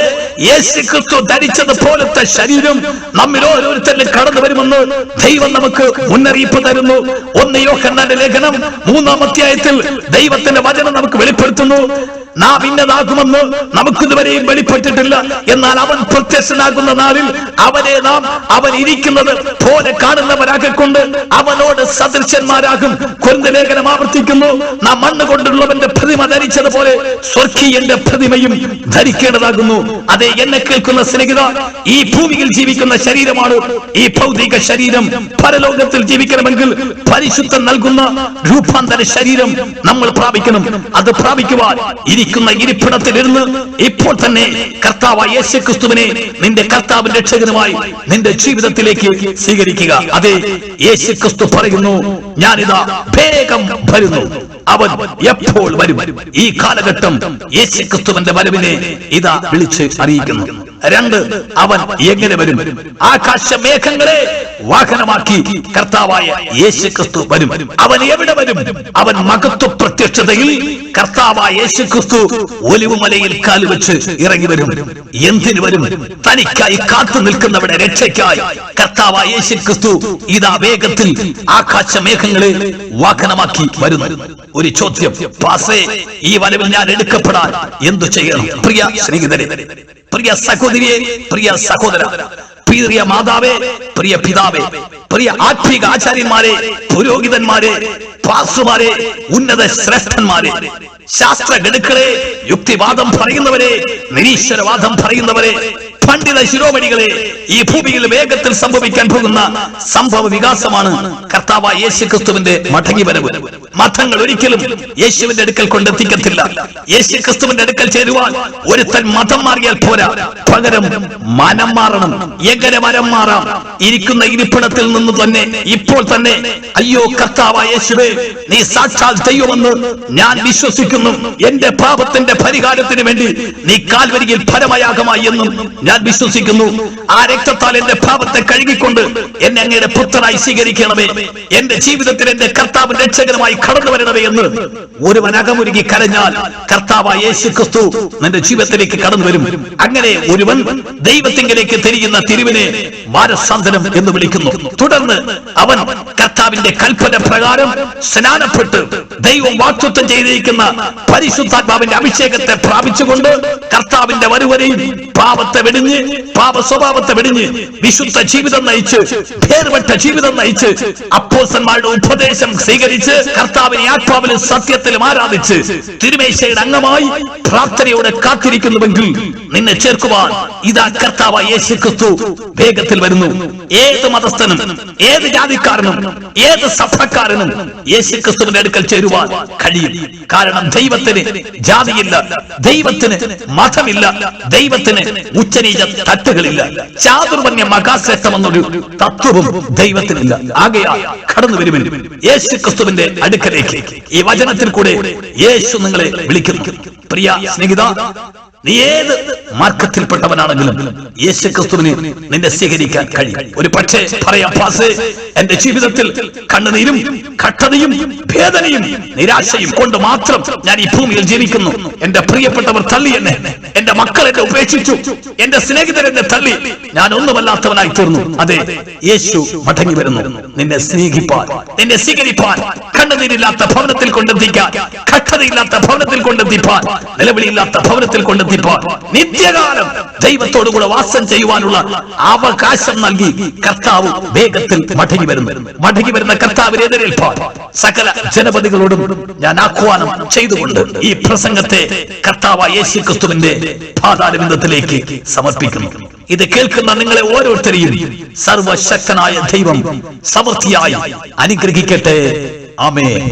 യേശു ക്രിസ്തു ധരിച്ചതുപോലത്തെ ശരീരം നമ്മിൽ ഓരോരുത്തരിലും കടന്നു വരുമെന്ന് ദൈവം നമുക്ക് മുന്നറിയിപ്പ് തരുന്നു. 1 യോഹന്നാന്റെ ലേഖനം 3-ാം അധ്യായത്തിൽ ദൈവത്തിന്റെ വചനം നമുക്ക് വെളിപ്പെടുത്തുന്നു. നാം ഇന്നതാകുമെന്ന് നമുക്കിതുവരെയും വെളിപ്പെട്ടിട്ടില്ല. എന്നാൽ അവൻ പ്രത്യക്ഷനാകുന്ന നാളിൽ അവനെ നാം അവൻ ഇരിക്കുന്നത് പോലെ കാണുന്നവരാക്കിക്കൊണ്ട് അവനോട് സദൃശന്മാരാകും. കൊരിന്ത്യർ ലേഖനം ആവർത്തിക്കുന്നു, നാം മണ്ണ് കൊണ്ടുള്ളവന്റെ പ്രതിമ ധരിച്ചതുപോലെ സ്വർഗീയന്റെ പ്രതിമയും ധരിക്കേണ്ടതാകുന്നു. അതെ, എന്നെ കേൾക്കുന്ന സ്നേഹിത, ഈ ഭൂമിയിൽ ജീവിക്കുന്ന ശരീരമാണ് ഈ ഭൗതിക ശരീരം. പരലോകത്തിൽ ജീവിക്കണമെങ്കിൽ പരിശുദ്ധം നൽകുന്ന രൂപാന്തര ശരീരം നമ്മൾ പ്രാപിക്കണം. അത് പ്രാപിക്കുവാൻ ഇരിക്കുന്ന ഇരിപ്പിടത്തിലിരുന്ന് ഇപ്പോൾ തന്നെ കർത്താവായ യേശു ക്രിസ്തുവിനെ നിന്റെ കർത്താവിന്റെ രക്ഷകനുമായി നിന്റെ ജീവിതത്തിലേക്ക് സ്വീകരിക്കുക. അതെ, യേശു ക്രിസ്തു പറയുന്നു, ഞാനിതാ വേഗം വരുന്നു. അവൻ എപ്പോൾ വരും? ഈ കാലഘട്ടം യേശു ക്രിസ്തുവിന്റെ വരവിനെ ഇതാ വിളിച്ച് അറിയിക്കുന്നു. 2, അവൻ എങ്ങനെ വരും? ആകാശമേഘങ്ങളെ വാഹനമാക്കി കർത്താവായ യേശു ക്രിസ്തു വരും. അവൻ എവിടെ വരും? അവൻ മഹത്വ പ്രത്യക്ഷതയിൽ കർത്താവായ യേശു ക്രിസ്തു ഒലിവുമലയിൽ കാലുവെച്ച് ഇറങ്ങി വരും. എന്തിനു വരും? തനിക്കായി കാത്തു നിൽക്കുന്നവരുടെ രക്ഷയ്ക്കായി കർത്താവായ യേശു ക്രിസ്തു ഇതാ വേഗത്തിൽ ആകാശമേഘങ്ങളെ വാഹനമാക്കി വരുന്നു. ഒരു ചോദ്യം, പാസേ, ഈ വരവിൽ ഞാൻ എടുക്കപ്പെടാൻ എന്തു ചെയ്യണം? പ്രിയ സ്നേഹിതരെ, പ്രിയ സഹോദരിയെ, പ്രിയ സഹോദര, പ്രിയ മാതാവേ, പ്രിയ പിതാവേ, പ്രിയ ആത്മീക ആചാര്യന്മാരെ, പുരോഹിതന്മാരെ, പാസ്റ്റർമാരെ, ഉന്നത ശ്രേഷ്ഠന്മാരെ, ശാസ്ത്ര ഗണുക്കളെ, യുക്തിവാദം പറയുന്നവരെ, നിരീശ്വരവാദം പറയുന്നവരെ, പണ്ഡിത ശിരോമണികളെ, ഈ ഭൂമിയിൽ വേഗത്തിൽ സംഭവിക്കാൻ പോകുന്ന സംഭവ വികാസമാണ് കർത്താവായ യേശു ക്രിസ്തുവിന്റെ മടങ്ങിവരവ്. മതങ്ങൾ ഒരിക്കലും യേശുവിന്റെ അടുക്കൽ കൊണ്ടെത്തിക്കത്തില്ല. യേശു ക്രിസ്തുവിന്റെ അടുക്കൽ ചേരുവാൻ ഒരുത്തൻ മതം മാറിയാൽ പോരാ, പകരം മനം മാറണം. എങ്ങനെ മനം മാറാം? ഇരിക്കുന്ന ഇരിപ്പിടത്തിൽ നിന്ന് തന്നെ ഇപ്പോൾ തന്നെ, അയ്യോ കർത്താവായ യേശുവേ, നീ സാക്ഷാൽ ദൈവമെന്ന് ഞാൻ വിശ്വസിക്കുന്നു. എന്റെ പാപത്തിന്റെ പരിഹാരത്തിന് വേണ്ടി നീ കാൽവരിയിൽ പരമയാഗമായി എന്നും ഞാൻ വിശ്വസിക്കുന്നു. ആ രക്തത്താൽ എന്റെ പാപത്തെ കഴുകിക്കൊണ്ട് എന്നെ അങ്ങയുടെ പുത്രനായി സ്വീകരിക്കണമേ. എന്റെ ജീവിതത്തിൽ എന്റെ കർത്താവ് രക്ഷകരമായി കടന്നു വരണമേ എന്ന് ഒരുവൻ അകമുരുകി കരഞ്ഞാൽ കർത്താവായ യേശു ക്രിസ്തു നിന്റെ ജീവിതത്തിലേക്ക് കടന്നു വരും. അങ്ങനെ ഒരുവൻ ദൈവത്തിങ്കിലേക്ക് തിരിയുന്ന തിരുവിനെ മാനസാന്തരം എന്ന് വിളിക്കുന്നു. തുടർന്ന് അവൻ കർത്താവിന്റെ കൽപ്പന പ്രകാരം സ്നാനപ്പെട്ട് ദൈവം വാഗ്ദത്തം ചെയ്തിരിക്കുന്ന പരിശുദ്ധാത്മാവിന്റെ അഭിഷേകത്തെ പ്രാപിച്ചുകൊണ്ട് കർത്താവിന്റെ വരുവരെയും പാപത്തെ വെടിഞ്ഞ്, പാപ സ്വഭാവത്തെ വെടിഞ്ഞ് വിശുദ്ധ ജീവിതം നയിച്ച്, പേർവെട്ട ജീവിതം നയിച്ച്, അപ്പോസ്തലന്മാരുടെ ഉപദേശം സ്വീകരിച്ച്, കർത്താവിനെ ആത്മാവിലും സത്യത്തിലും ആരാധിച്ച് തിരുമേശയുടെ അംഗമായി പ്രാർത്ഥനയോടെ കാത്തിരിക്കുന്നുവെങ്കിൽ നിന്നെ ചേർക്കുവാൻ ഇതാ കർത്താവായ യേശു ക്രിസ്തു വേഗത്തിൽ വരുന്നു. ഏത് മതസ്ഥനും, ഏത് ജാതിക്കാരനും, ഏത് സഭക്കാരനും യേശു ക്രിസ്തുവിന്റെ അടുക്കൽ ചേരുവാൻ കഴിയും. കാരണം ദൈവത്തിന് ജാതിയില്ല, ദൈവത്തിന് മതമില്ല, ദൈവത്തിന് ഉച്ചനീച തട്ടുകളില്ല, ചാതുർവർണ്ണ്യ മഹാശ്രേഷ്ഠമെന്നൊരു തത്വവും ദൈവത്തിനില്ല. ആകയാൽ കടന്നു വരുവിൻ യേശു ക്രിസ്തുവിന്റെ അടുക്കലേക്ക്. ഈ വചനത്തിൽ കൂടെ യേശു നിങ്ങളെ വിളിക്കുന്നു. പ്രിയ സ്നേഹിത, നീ ഏത് മാർഗത്തിൽപ്പെട്ടവനാണെങ്കിലും യേശുക്രിസ്തുവിനെ നിന്നെ സ്വീകരിക്കാൻ കഴിയും. ഒരു പക്ഷേ പറയാം, പാസ്, എന്റെ ജീവിതത്തിൽ കണ്ണുനീരും കഷ്ടതയും വേദനയും നിരാശയും കൊണ്ട് മാത്രം ഞാൻ ഈ ഭൂമിയിൽ ജീവിക്കുന്നു. എന്റെ പ്രിയപ്പെട്ടവർ തള്ളി എന്നെ, എന്റെ മക്കൾ എന്നെ ഉപേക്ഷിച്ചു, എന്റെ സ്നേഹിതരെന്നെ തള്ളി, ഞാൻ ഒന്നുമല്ലാത്തവനായി തീർന്നു. അതെ, യേശു മടങ്ങി വരുന്നു നിന്നെ സ്നേഹിപ്പാൻ, നിന്നെ സ്വീകരിപ്പാൻ, കണ്ണുനീരില്ലാത്ത ഭവനത്തിൽ കൊണ്ടെത്തിക്കാൻ, കഷ്ടതയില്ലാത്ത ഭവനത്തിൽ കൊണ്ടെത്തിപ്പാൻ, നിലവിളിയില്ലാത്ത ഭവനത്തിൽ കൊണ്ടെത്തിപ്പാൻ, നിത്യകാലം ദൈവത്തോടുകൂടെ വാസം ചെയ്യുവാനുള്ള അവകാശം നൽകി കർത്താവ് വേഗത്തിൽ മടങ്ങി വരുന്ന കർത്താവിനെ എതിരേൽപ്പാൻ സകല ജനപതികളോടും ഞാൻ ആഹ്വാനം ചെയ്തുകൊണ്ട് ഈ പ്രസംഗത്തെ കർത്താവായ യേശുക്രിസ്തുവിന്റെ പാതാരബിന്ദത്തിലേക്ക് സമർപ്പിക്കുന്നു. ഇത് കേൾക്കുന്ന നിങ്ങളെ ഓരോരുത്തരെയും സർവശക്തനായ ദൈവം സമൃദ്ധിയായി അനുഗ്രഹിക്കട്ടെ. ആമേൻ.